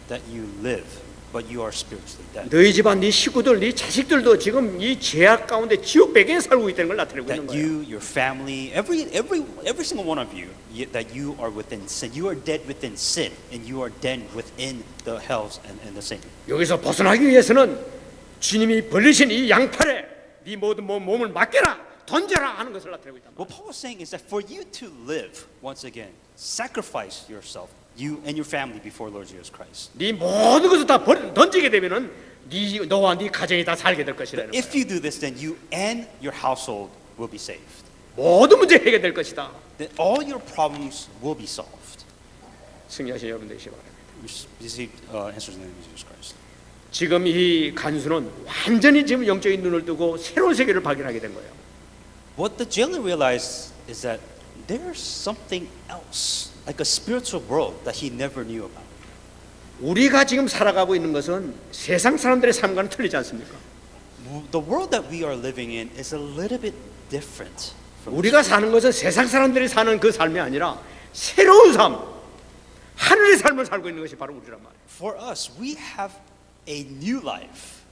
that you live, but you are spiritually dead. 너희 집안, 네 식구들, 네 자식들도 지금 이 죄악 가운데 지옥 배경에 살고 있다는 걸 나타내고 있는 That 거예요. you, your family, every single one of you, that you are within sin. You are dead within sin, and you are dead within the hells and the sin. 여기서 벗어나기 위해서는 주님이 벌리신 이 양팔에 네 모든 몸을 맡겨라, 던져라 하는 것을 나타내고 있다. What Paul is saying is that for you to live, once again, sacrifice yourself, you and your family before Lord Jesus Christ. 네 모든 것을 다 던지게 되면은 너와 네 가정이 다 살게 될 것이라는 거예요. If you do this, then you and your household will be saved. 모든 문제 해결될 것이다. Then all your problems will be solved. 승리하신 여러분 되시기 바랍니다. Receive answers in the name of Jesus Christ. 지금 이 간수는 완전히 지금 영적인 눈을 뜨고 새로운 세계를 발견하게 된 거예요. What the jailer realized is that there's something else, like a spiritual world that he never knew about. 우리가 지금 살아가고 있는 것은 세상 사람들의 삶과는 틀리지 않습니까? The world that we are living in is a little bit different. 우리가 사는 것은 세상 사람들이 사는 그 삶이 아니라 새로운 삶, 하늘의 삶을 살고 있는 것이 바로 우리란 말이에요. For us, we have a new life,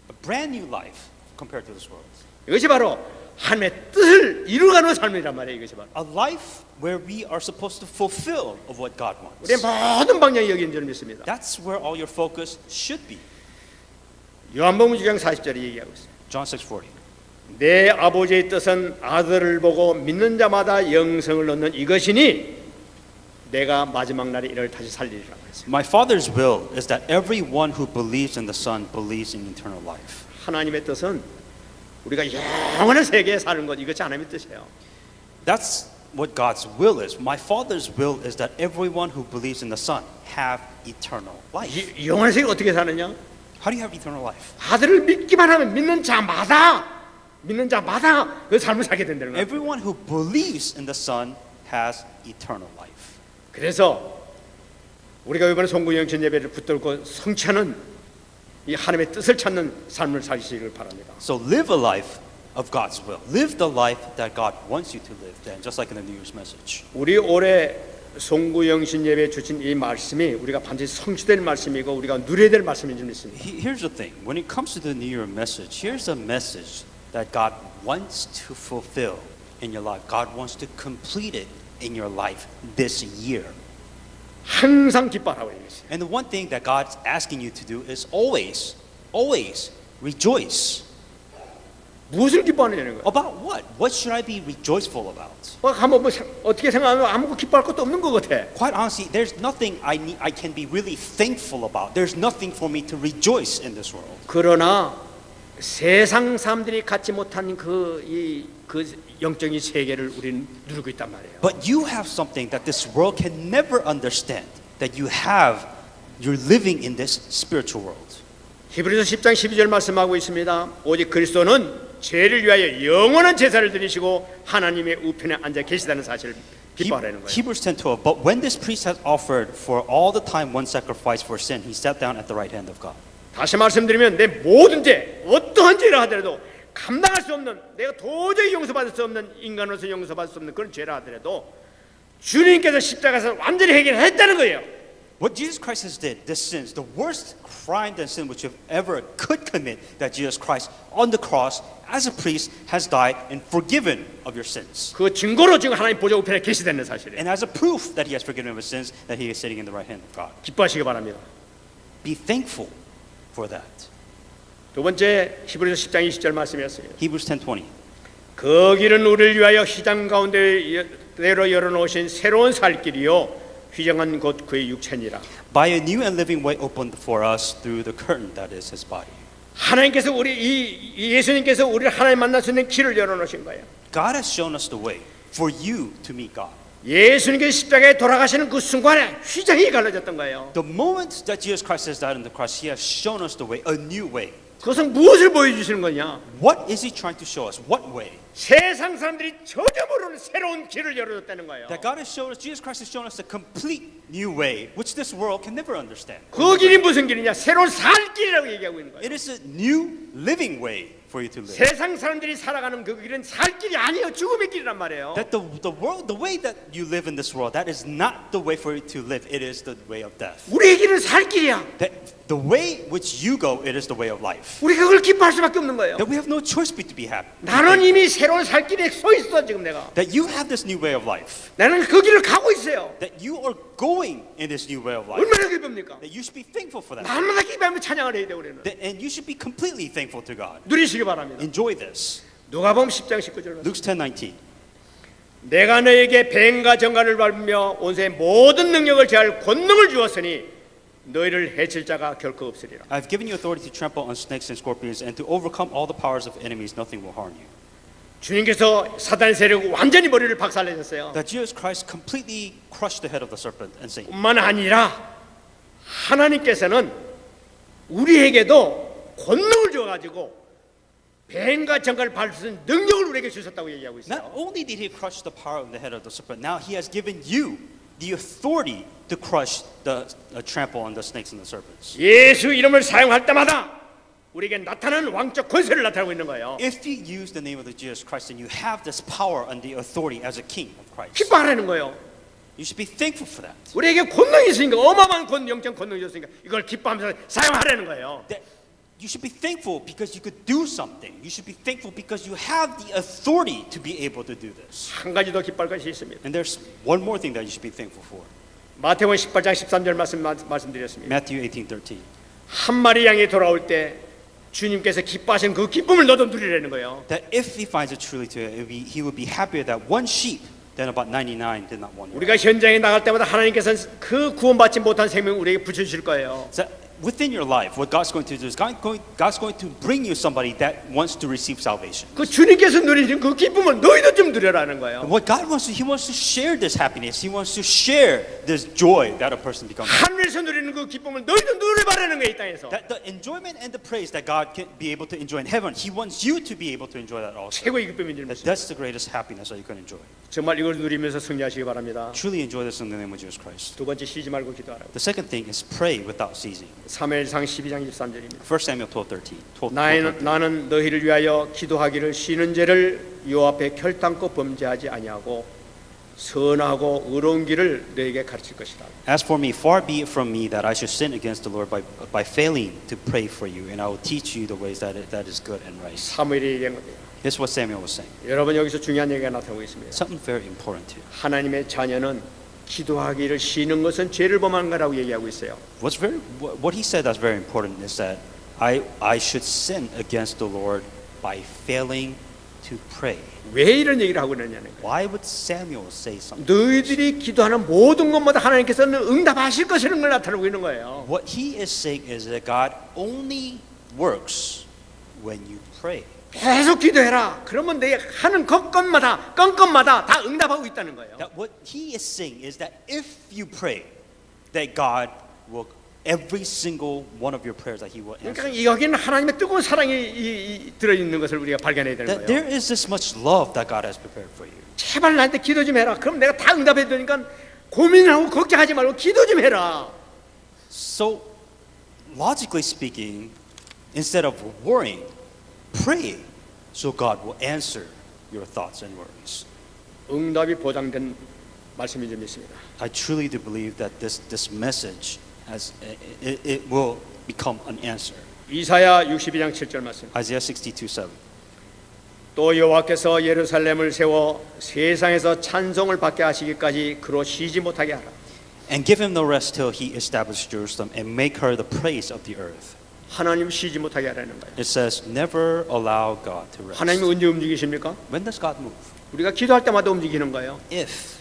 a brand new life compared to this world. 이것이 바로 하나님의 뜻을 이루어가는 삶이란 말이에요. 이것이 바로 A life where we are supposed to fulfill of what God wants. 우리의 모든 방향이 여기인 줄 믿습니다. That's where all your focus should be. 요한복음 6장 40절에 얘기하고 있어요. John 6:40. 내 아버지의 뜻은 아들을 보고 믿는 자마다 영생을 얻는 이것이니 내가 마지막 날에 이를 다시 살리리라고 했어요. My Father's will is that everyone who believes in the Son believes in eternal life. 하나님의 뜻은 우리가 영원한 세계에 사는 것 이것이 하나님의 뜻이에요. That's what God's will is. My Father's will is that everyone who believes in the Son have eternal life. 영원한 세계 어떻게 사느냐? How do you have eternal life? 아들을 믿기만 하면 믿는 자마다 그 삶을 살게 된다는 거예요. Everyone who believes in the Son has eternal life. 그래서 우리가 이번에 송구 영천 예배를 붙들고 성취하는 이 하나님의 뜻을 찾는 삶을 사시기를 바랍니다. So live a life of God's will. Live the life that God wants you to live. Then, just like in the New Year's message. 우리 올해 송구영신 예배 주신 이 말씀이 우리가 반드시 성취될 말씀이고 우리가 누려야 될 말씀인 줄 믿습니다. Here's the thing. When it comes to the New Year message, here's a message that God wants to fulfill in your life. God wants to complete it in your life this year. 항상 기뻐하라고 얘기했어요. And the one thing that God's asking you to do is always rejoice. 무엇을 기뻐하느냐는 거예요. About what? What should I be rejoiceful about? 한번 어떻게 생각하면 아무것도 기뻐할 것도 없는 것 같아. Quite honestly, there's nothing I can be really thankful about. There's nothing for me to rejoice in this world. 그러나 세상 사람들이 갖지 못한 그 영적인 세계를 우리는 누리고 있단 말이에요. But you have something that this world can never understand. That you're living in this spiritual world. 히브리서 10장 12절 말씀하고 있습니다. 오직 그리스도는 죄를 위하여 영원한 제사를 드리시고 하나님의 우편에 앉아 계시다는 사실을 기뻐하라는 거예요. Hebrews 10:12. But when this priest has offered for all the time one sacrifice for sin, he sat down at the right hand of God. 다시 말씀드리면 내 모든 죄, 어떠한 죄를 하더라도 감당할 수 없는, 내가 도저히 용서받을 수 없는, 인간으로서 용서받을 수 없는 그런 죄를 하더라도 주님께서 십자가에서 완전히 해결했다는 거예요. What Jesus Christ has did, the sins, the worst crime and sin which you ever could commit, that Jesus Christ on the cross as a priest has died and forgiven of your sins. 그 증거로 지금 하나님 보좌 우편에 계시다는 사실이에요. And as a proof that he has forgiven of his sins, that he is sitting in the right hand of God. 기뻐하시기 바랍니다. Be thankful for that. 두 번째 히브리서 10장 20절 말씀이었어요. Hebrews 10:20. 그 길은 우리를 위하여 휘장 가운데로 열어놓으신 새로운 살 길이요 휘장한 곧 그의 육체니라. By a new and living way opened for us through the curtain that is his body. 하나님께서 예수님께서 우리를 하나님 만날 수 있는 길을 열어놓으신 거예요. God has shown us the way for you to meet God. 예수님께서 십자가에 돌아가시는 그 순간에 휘장이 갈라졌던 거예요. The moment that Jesus Christ has died on the cross, he has shown us the way, a new way. 그것은 무엇을 보여주시는 거냐? What is he trying to show us? What way? 세상 사람들이 전혀 모르는 새로운 길을 열어줬다는 거예요. That God has shown us, Jesus Christ has shown us a complete new way, which this world can never understand. 그 길이 무슨 길이냐? 새로운 살 길이라고 얘기하고 있는 거예요. It is a new living way for you to live. 세상 사람들이 살아가는 그 길은 살 길이 아니에요. 죽음의 길이란 말이에요. That the way that you live in this world, that is not the way for you to live. It is the way of death. 우리의 길은 살 길이야. That the way which you go, it is the way of life. 우리가 그걸 기뻐할 수밖에 없는 거예요. That we have no choice but to be happy. 나는 이미 새로운 살 길에 서 있어 지금 내가. That you have this new way of life. 나는 그 길을 가고 있어요. That you are going in this new way of life. 얼마나 기쁩니까? That you should be thankful for that. 날마다 기뻐하며 찬양을 해야 돼 우리는. And you should be completely thankful to God. 누리시기 바랍니다. Enjoy this. 누가복음 10장 19절. Luke 10:19. 내가 너에게 뱀과 정갈을 밟으며 온 세의 모든 능력을 제할 권능을 주었으니 너희를 해칠 자가 결코 없으리라. I have given you authority to trample on snakes and scorpions and to overcome all the powers of enemies. Nothing will harm you. 주님께서 사단의 세력을 완전히 머리를 박살내셨어요. That Jesus Christ completely crushed the head of the serpent and Satan. 뿐만 아니라 하나님께서는 우리에게도 권능을 줘가지고 뱀과 정갈을 밟을 수 있는 능력을 우리에게 주셨다고 얘기하고 있어요. Not only did he crush the power of the head of the serpent, now he has given you the authority to crush trample on the snakes and the serpents. 예수 이름을 사용할 때마다 우리에게 나타나는 왕적 권세를 나타내고 있는 거예요. If you use the name of the Jesus Christ, then you have this power and the authority as a king of Christ. 기뻐하라는 거예요. You should be thankful for that. 우리에게 권능이 있으니까 어마어마한 영적 권능이 있으니까 이걸 기뻐하면서 사용하라는 거예요. That you should be thankful because you could do something. You should be thankful because you have the authority to be able to do this. 한 가지 더 기뻐할 것이 있습니다. And there's one more thing that you should be thankful for. 마태복음 18장 13절 말씀드렸습니다. Matthew 18:13. 한 마리 양이 돌아올 때 주님께서 기뻐하신 그 기쁨을 너도 누리라는 거예요. That if he finds it truly to him, he would be happier that one sheep than about 99 did not want. 우리가 현장에 나갈 때마다 하나님께서는 그 구원받지 못한 생명 우리에게 붙여주실 거예요. So within your life, what God's going to do is God's going to bring you somebody that wants to receive salvation. 그 주님께서 누리신 그 기쁨을 너희도 좀 누려라는 거예요. And what God wants to, He wants to share this happiness. He wants to share this joy that a person becomes. 하늘에서 누리는 그 기쁨을 너희도 누려바라는 거예요, 이 땅에서. That the enjoyment and the praise that God can be able to enjoy in heaven, He wants you to be able to enjoy that also. 최고의 기쁨인 줄 믿습니다. That's the greatest happiness that you can enjoy. 정말 이걸 누리면서 승리하시기 바랍니다. Truly enjoy this in the name of Jesus Christ. 두 번째 쉬지 말고 기도하라고. The second thing is pray without ceasing. 사무엘상 12장 23절입니다. 1 Samuel 12:13. 나는 너희를 위하여 기도하기를 쉬는 죄를 여호와 앞에 결단코 범죄하지 아니하고 선하고 의로운 길을 너에게 가르칠 것이다. As for me, far be it from me that I should sin against the Lord by failing to pray for you, and I will teach you the ways that is good and right. 사무엘이 얘기한 겁니다. This is what Samuel was saying. 여러분 여기서 중요한 얘기가 나타나고 있습니다. Something very important here. 하나님의 자녀는 기도하기를 쉬는 것은 죄를 범한 거라고 얘기하고 있어요. What he said that's very important is that I should sin against the Lord by failing to pray. 왜 이런 얘기를 하고 있느냐는 거예요. Why would Samuel say something? 너희들이 기도하는 모든 것마다 하나님께서는 응답하실 것이라는 걸 나타내고 있는 거예요. What he is saying is that God only works when you pray. 계속 기도해라. 그러면 내 하는 건건마다 다 응답하고 있다는 거예요. That what he is saying is that if you pray, that God will every single one of your prayers that he will answer. 그러니까 여기는 하나님의 뜨거운 사랑이 들어 있는 것을 우리가 발견해야 되는 That 거예요. there is this much love that God has prepared for you. 제발 나한테 기도 좀 해라. 그럼 내가 다 응답해 드리니까 고민하고 걱정하지 말고 기도 좀 해라. So, logically speaking, instead of worrying, pray so God will answer your thoughts and worries. 응답이 보장된 말씀이 좀 있습니다. I truly do believe that this message it will become an answer. 이사야 62장 7절 말씀. Isaiah 62:7. 또 여호와께서 예루살렘을 세워 세상에서 찬송을 받게 하시기까지 그로 쉬지 못하게 하라. And give him no rest till he establish Jerusalem and make her the praise of the earth. 하나님 쉬지 못하게 하라는 거예요. It says, never allow God to rest. 하나님이 언제 움직이십니까? When does God move? 우리가 기도할 때마다 움직이는 거예요. If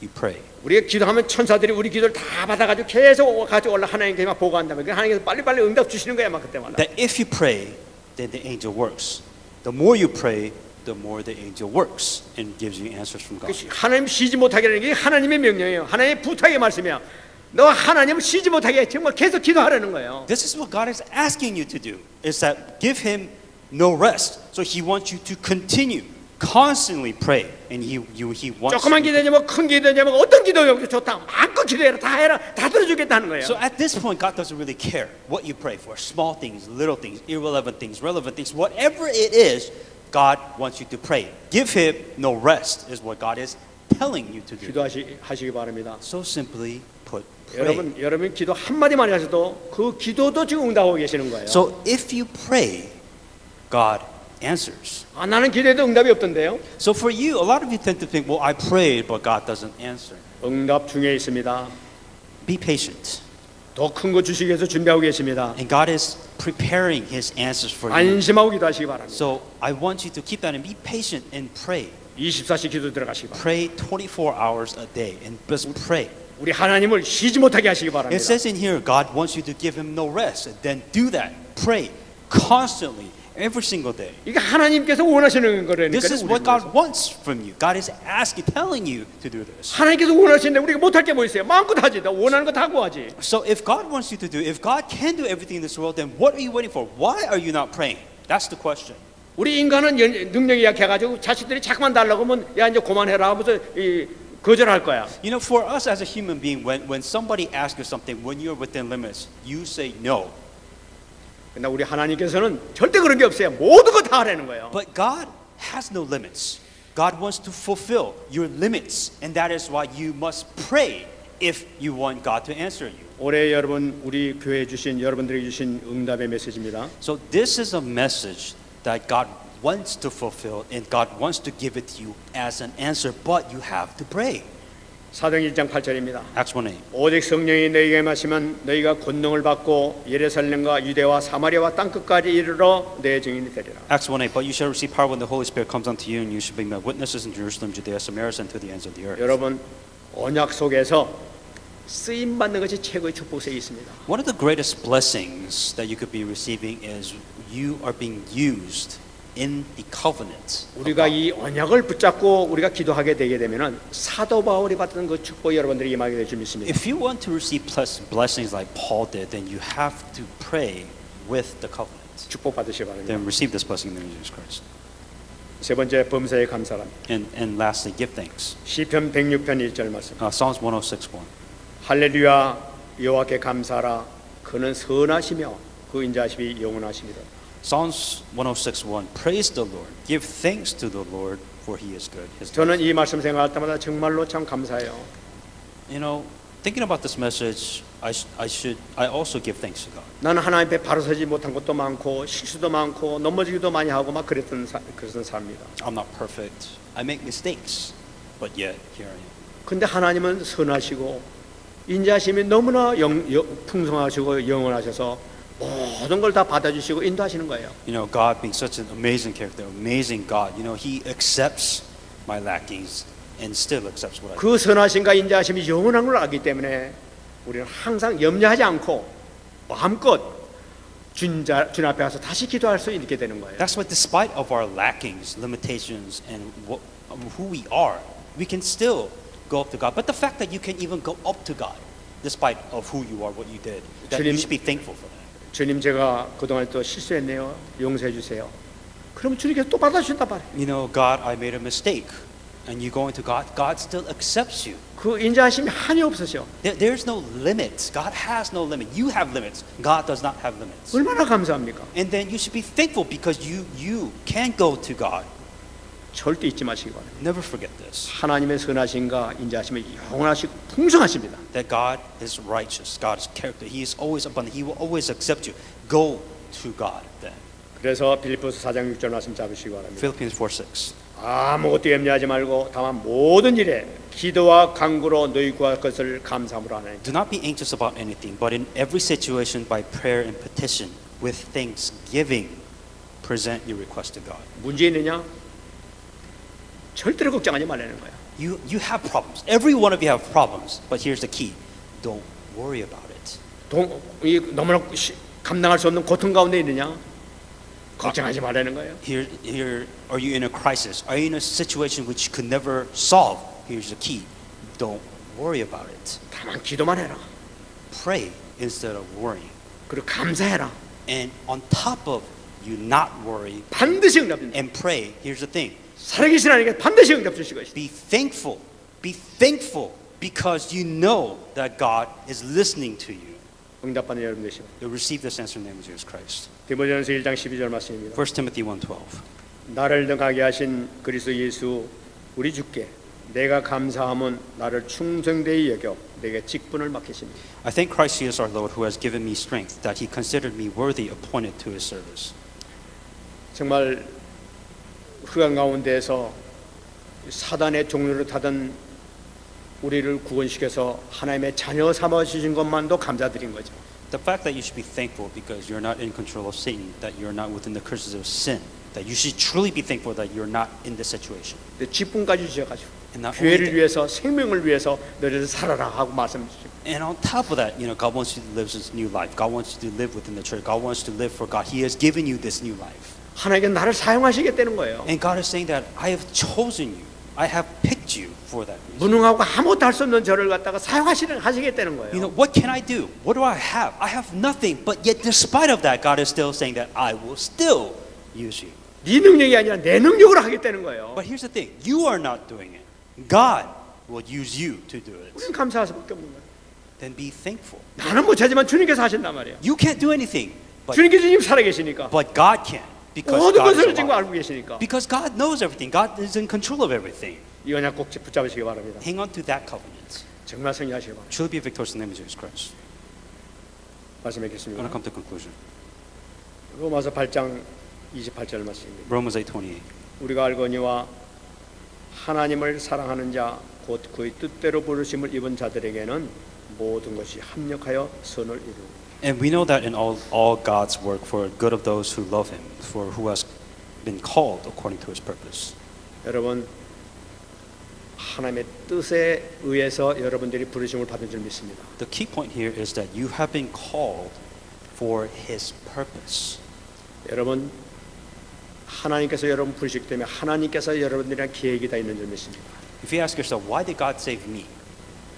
you pray. 우리가 기도하면 천사들이 우리 기도를 다 받아가지고 계속 가지고 올라 하나님께 막 보고한다면 하나님께서 빨리빨리 응답 주시는 거야 막 그때마다. That if you pray, then the angel works. The more you pray, the more the angel works and gives you answers from God. 하나님 쉬지 못하게 하는 게 하나님의 명령이에요. 하나님의 부탁의 말씀이야. 너 하나님을 쉬지 못하게 정말 계속 기도하라는 거예요. This is what God is asking you to do. Is that give him no rest. So he wants you to continue constantly pray, and he wants. 조그만 기도냐 뭐 큰 기도냐 뭐 어떤 기도도 좋다. 마음껏 기도해라. 다 해라. 다 들어주겠다는 거예요. So at this point, God doesn't really care what you pray for. Small things, little things, irrelevant things, relevant things, whatever it is, God wants you to pray. Give him no rest is what God is telling you to do. 기도하시기 바랍니다. So simply put, pray. 여러분 기도 한 마디만 하셔도 그 기도도 지금 응답하고 계시는 거예요. So if you pray, God answers. 아, 나는 기도해도 응답이 없던데요. So for you, a lot of you tend to think, well, I prayed, but God doesn't answer. 응답 중에 있습니다. Be patient. 더 큰 거 주시기 위해서 준비하고 계십니다. And God is preparing His answers for you. 안심하고 기도하시기 바랍니다. So I want you to keep that and be patient and pray. 24시 기도 들어가시기 바랍니다. Pray 24 hours a day and just pray. 우리 하나님을 쉬지 못하게 하시기 바랍니다. It says in here, God wants you to give Him no rest. Then do that. Pray constantly, every single day. 이게 하나님께서 원하시는 거라니까요. This is what God wants from you. God is asking, telling you to do this. 하나님께서 원하시는데 우리가 못할 게 뭐 있어요? 마음껏 하지. 나 원하는 거 다 하고 하지. So if God wants you to do, if God can do everything in this world, then what are you waiting for? Why are you not praying? That's the question. 우리 인간은 능력이 약해가지고 자식들이 자꾸만 달라고 하면 야 이제 그만해라 하면서 거절할 거야. You know, for us as a human being, when somebody asks you something, when you're within limits, you say no. 근데 우리 하나님께서는 절대 그런 게 없어요. 모든 거 다 하라는 거예요. But God has no limits. God wants to fulfill your limits, and that is why you must pray if you want God to answer you. 올해 여러분 우리 교회에 주신 여러분들에게 주신 응답의 메시지입니다. So this is a message that God wants to fulfill, and God wants to give it to you as an answer, but you have to pray. 사도행 1장 8절입니다. Acts 1:8. 오직 성령이 너희에게 임하시면 너희가 권능을 받고 예루살렘과 유대와 사마리아와 땅 끝까지 이르러 내 증인이 되리라. Acts 1:8. But you shall receive power when the Holy Spirit comes unto you, and you shall be my witnesses in Jerusalem, Judea, Samaria, and to the ends of the earth. 여러분 언약 속에서 쓰임 받는 것이 최고의 축복이 있습니다. One of the greatest blessings that you could be receiving is you are being used in the covenant. 우리가 이 언약을 붙잡고 우리가 기도하게 되게 되면은 사도 바울이 받던 그 축복이 여러분들이 임하게 될 줄 믿습니다. If you want to receive blessings like Paul did, then you have to pray with the covenant. 축복 받으시기 바랍니다. Then receive this blessing in the name of Jesus Christ. 세 번째 범사에 감사합니다. And lastly, give thanks. 시편 106편 1절 말씀. Psalms 106:1. 할렐루야 여호와께 감사하라 그는 선하시며 그 인자하심이 영원하시니라. Psalms 106:1. Praise the Lord. Give thanks to the Lord, for He is good. His 저는 이 말씀 생각할 때마다 정말로 참 감사해요. You know, thinking about this message, I also give thanks to God. 나는 하나님 앞에 바로 서지 못한 것도 많고 실수도 많고 넘어지기도 많이 하고 막 그랬던 삽니다. I'm not perfect. I make mistakes, but yet here I am. 근데 하나님은 선하시고 인자심이 너무나 풍성하시고 영원하셔서 모든 걸 다 받아주시고 인도하시는 거예요. You know, God being such an amazing character, amazing God. You know, He accepts my lackings and still accepts what I do. 그 선하심과 인자심이 영원한 걸 알기 때문에 우리는 항상 염려하지 않고 마음껏 주 앞에 가서 다시 기도할 수 있게 되는 거예요. That's why, despite of our lackings, limitations, and who we are, we can still go up to God. But the fact that you can even go up to God, despite of who you are, what you did, that you should be thankful for that. 주님 제가 그동안 또 실수했네요. 용서해 주세요. 그럼 주님께서 또 받아주신단 말이에요. You know, God, I made a mistake, and you go into God, God still accepts you. 그 인자하심이 한이 없으셔. There's no limits. God has no limit. You have limits. God does not have limits. 얼마나 감사합니까? And then you should be thankful because you can go to God. 절대 잊지 마시기 바랍니다. Never forget this. 하나님의 선하심과 인자하심이 영원하시고 풍성하십니다. That God is righteous. God is character. He is always abundant. He will always accept you. Go to God then. 그래서 빌립보서 4장 6절 말씀 잡으시기 바랍니다. Philippians 4:6. 아무것도 염려하지 말고 다만 모든 일에 기도와 간구로 너희 구할 것을 감사함으로 하나니. Do not be anxious about anything, but in every situation by prayer and petition with thanksgiving present your request to God. 문제 있느냐? 절대로 걱정하지 말라는 거야. You have problems. Every one of you have problems. But here's the key. Don't worry about it. 너무나 감당할 수 없는 고통 가운데 있느냐? 걱정하지 말라는 거예요. Here, are you in a crisis? Are you in a situation which you could never solve? Here's the key. Don't worry about it. 다만 기도만 해라. Pray instead of worrying. 그리고 감사해라. And on top of you not worry 반드시 응답된다. and pray, here's the thing. 살아계신 하나님께 반드시 응답 주실 것이다. Be thankful. Be thankful because you know that God is listening to you. 응답받는 여러분 되시오. You'll receive this answer in the name of Jesus Christ. 디모데전서 1장 12절 말씀입니다. 1 Timothy 1:12. 나를 능하게 하신 그리스도 예수 우리 주께 내가 감사함은 나를 충성되이 여겨 내게 직분을 맡기십니다. I thank Christ Jesus our Lord who has given me strength that he considered me worthy appointed to his service. 정말 흑암 가운데에서 사단의 종로를 타던 우리를 구원시켜서 하나님의 자녀 삼아 주신 것만도 감사드린 거죠. The fact that you should be thankful because you're not in control of Satan, that you're not within the curses of sin, that you should truly be thankful that you're not in this situation. 직분까지 주셔가지고 And not 교회를 only 위해서 생명을 위해서 너희들 살아라 하고 말씀 주시고. And on top of that, you know, God wants you to live this new life. God wants you to live within the church. God wants you to live for God. He has given you this new life. 하나님께 나를 사용하시겠다는 거예요. And God is saying that I have chosen you. I have picked you for that reason. 무능하고 아무것도 할 수 없는 저를 갖다가 사용하시겠다는 거예요. You know, what can I do? What do I have? I have nothing. But yet, despite of that, God is still saying that I will still use you. 네 능력이 아니라 내 능력으로 하겠다는 거예요. But here's the thing. You are not doing it. God will use you to do it. 우리는 감사할 수밖에 없는 거예요. Then be thankful. 나는 못하지만 주님께서 하신단 말이에요. You can't do anything. 주님께서 지금 살아계시니까. But God can. Because 모든 God is 것을 지금 alive. 알고 계시니까. Because God knows everything. God is in control of everything. 이 언약 꼭 붙잡으시기 바랍니다. Hang on to that covenant. 정말 승리하시기 바랍니다. Truly be victorious in the name of Jesus Christ. 말씀 I'm going 뵙겠습니다. to come to conclusion. 로마서 8장 28절 말씀입니다. Romans 8:28. 우리가 알거니와 하나님을 사랑하는 자 곧 그의 뜻대로 부르심을 입은 자들에게는 모든 것이 합력하여 선을 이루고. And we know that in all God's work for good of those who love Him, for who has been called according to His purpose. 여러분 하나님의 뜻에 의해서 여러분들이 부르심을 받은 줄 믿습니다. The key point here is that you have been called for His purpose. 여러분 하나님께서 여러분 부르시기 때문에 하나님께서 여러분들이랑 계획이 다 있는 줄 믿습니다. If you ask yourself, why did God save me?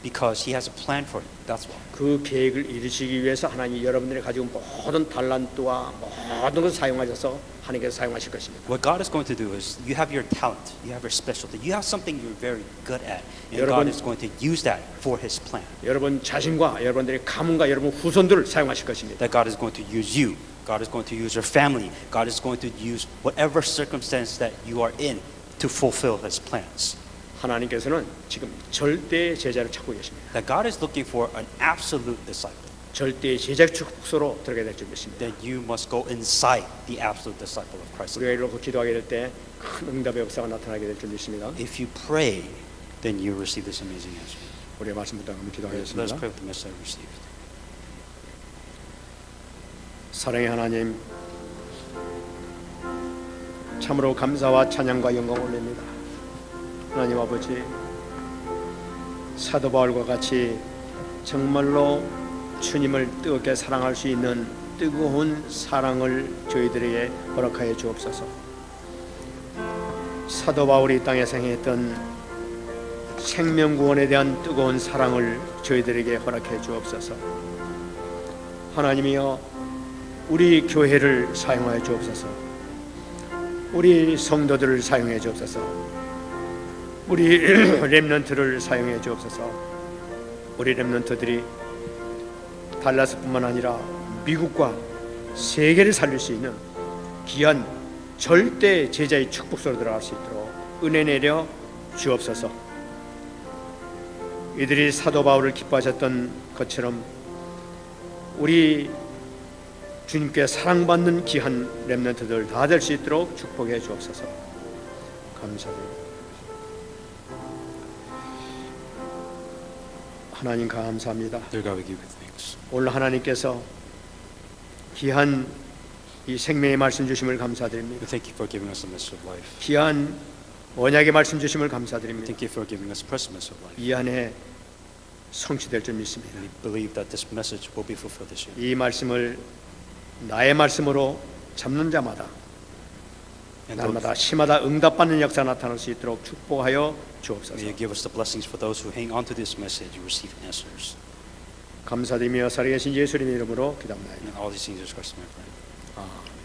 Because He has a plan for it. That's why. 그 계획을 이루시기 위해서 하나님이 여러분들이 가지고 모든 달란트와 모든 것을 사용하셔서 하나님께서 사용하실 것입니다. What God is going to do is you have your talent, you have your specialty, you have something you're very good at, and 여러분, God is going to use that for His plan. 여러분 자신과 여러분들의 가문과 여러분 후손들을 사용하실 것입니다. That God is going to use you. God is going to use your family. God is going to use whatever circumstance that you are in to fulfill His plans. 하나님께서는 지금 절대 제자를 찾고 계십니다. That God is looking for an absolute disciple. 절대 제자 축복소로 들어가야 될 줄 믿습니다. That you must go inside the absolute disciple of Christ. 우리가 이렇게 기도하게 될 때 큰 응답의 역사가 나타나게 될 줄 믿습니다. If you pray, then you receive this amazing answer. 우리의 말씀부터 한번 Let us 기도하겠습니다. pray with the message I received. 사랑의 하나님, 참으로 감사와 찬양과 영광을 올립니다. 하나님 아버지, 사도 바울과 같이 정말로 주님을 뜨겁게 사랑할 수 있는 뜨거운 사랑을 저희들에게 허락하여 주옵소서. 사도 바울이 이 땅에 행했던 생명구원에 대한 뜨거운 사랑을 저희들에게 허락해 주옵소서. 하나님이여, 우리 교회를 사용하여 주옵소서. 우리 성도들을 사용해 주옵소서. 우리 렘넌트를 사용해 주옵소서. 우리 렘넌트들이 달라스뿐만 아니라 미국과 세계를 살릴 수 있는 귀한 절대 제자의 축복소로 들어갈 수 있도록 은혜 내려 주옵소서. 이들이 사도 바울을 기뻐하셨던 것처럼 우리 주님께 사랑받는 귀한 렘넌트들 다 될 수 있도록 축복해 주옵소서. 감사드립니다. 하나님 감사합니다. Dear God, we give you thanks. 오늘 하나님께서 귀한 이 생명의 말씀 주심을 감사드립니다. We thank you for giving us the message of life. 귀한 언약의 말씀 주심을 We 감사드립니다. thank you for giving us the present message of life. 이 안에 성취될 줄 믿습니다. We believe that this message will be fulfilled this year. 이 말씀을 나의 말씀으로 잡는 자마다 And 날마다 시마다 응답받는 역사 나타날 수 있도록 축복하여 may 주옵소서. you give us the blessings for those who hang on to this message. You receive answers. 감사드리며 살아계신 예수님의 이름으로 기도합니다. And all these things in Christ's name. 아멘.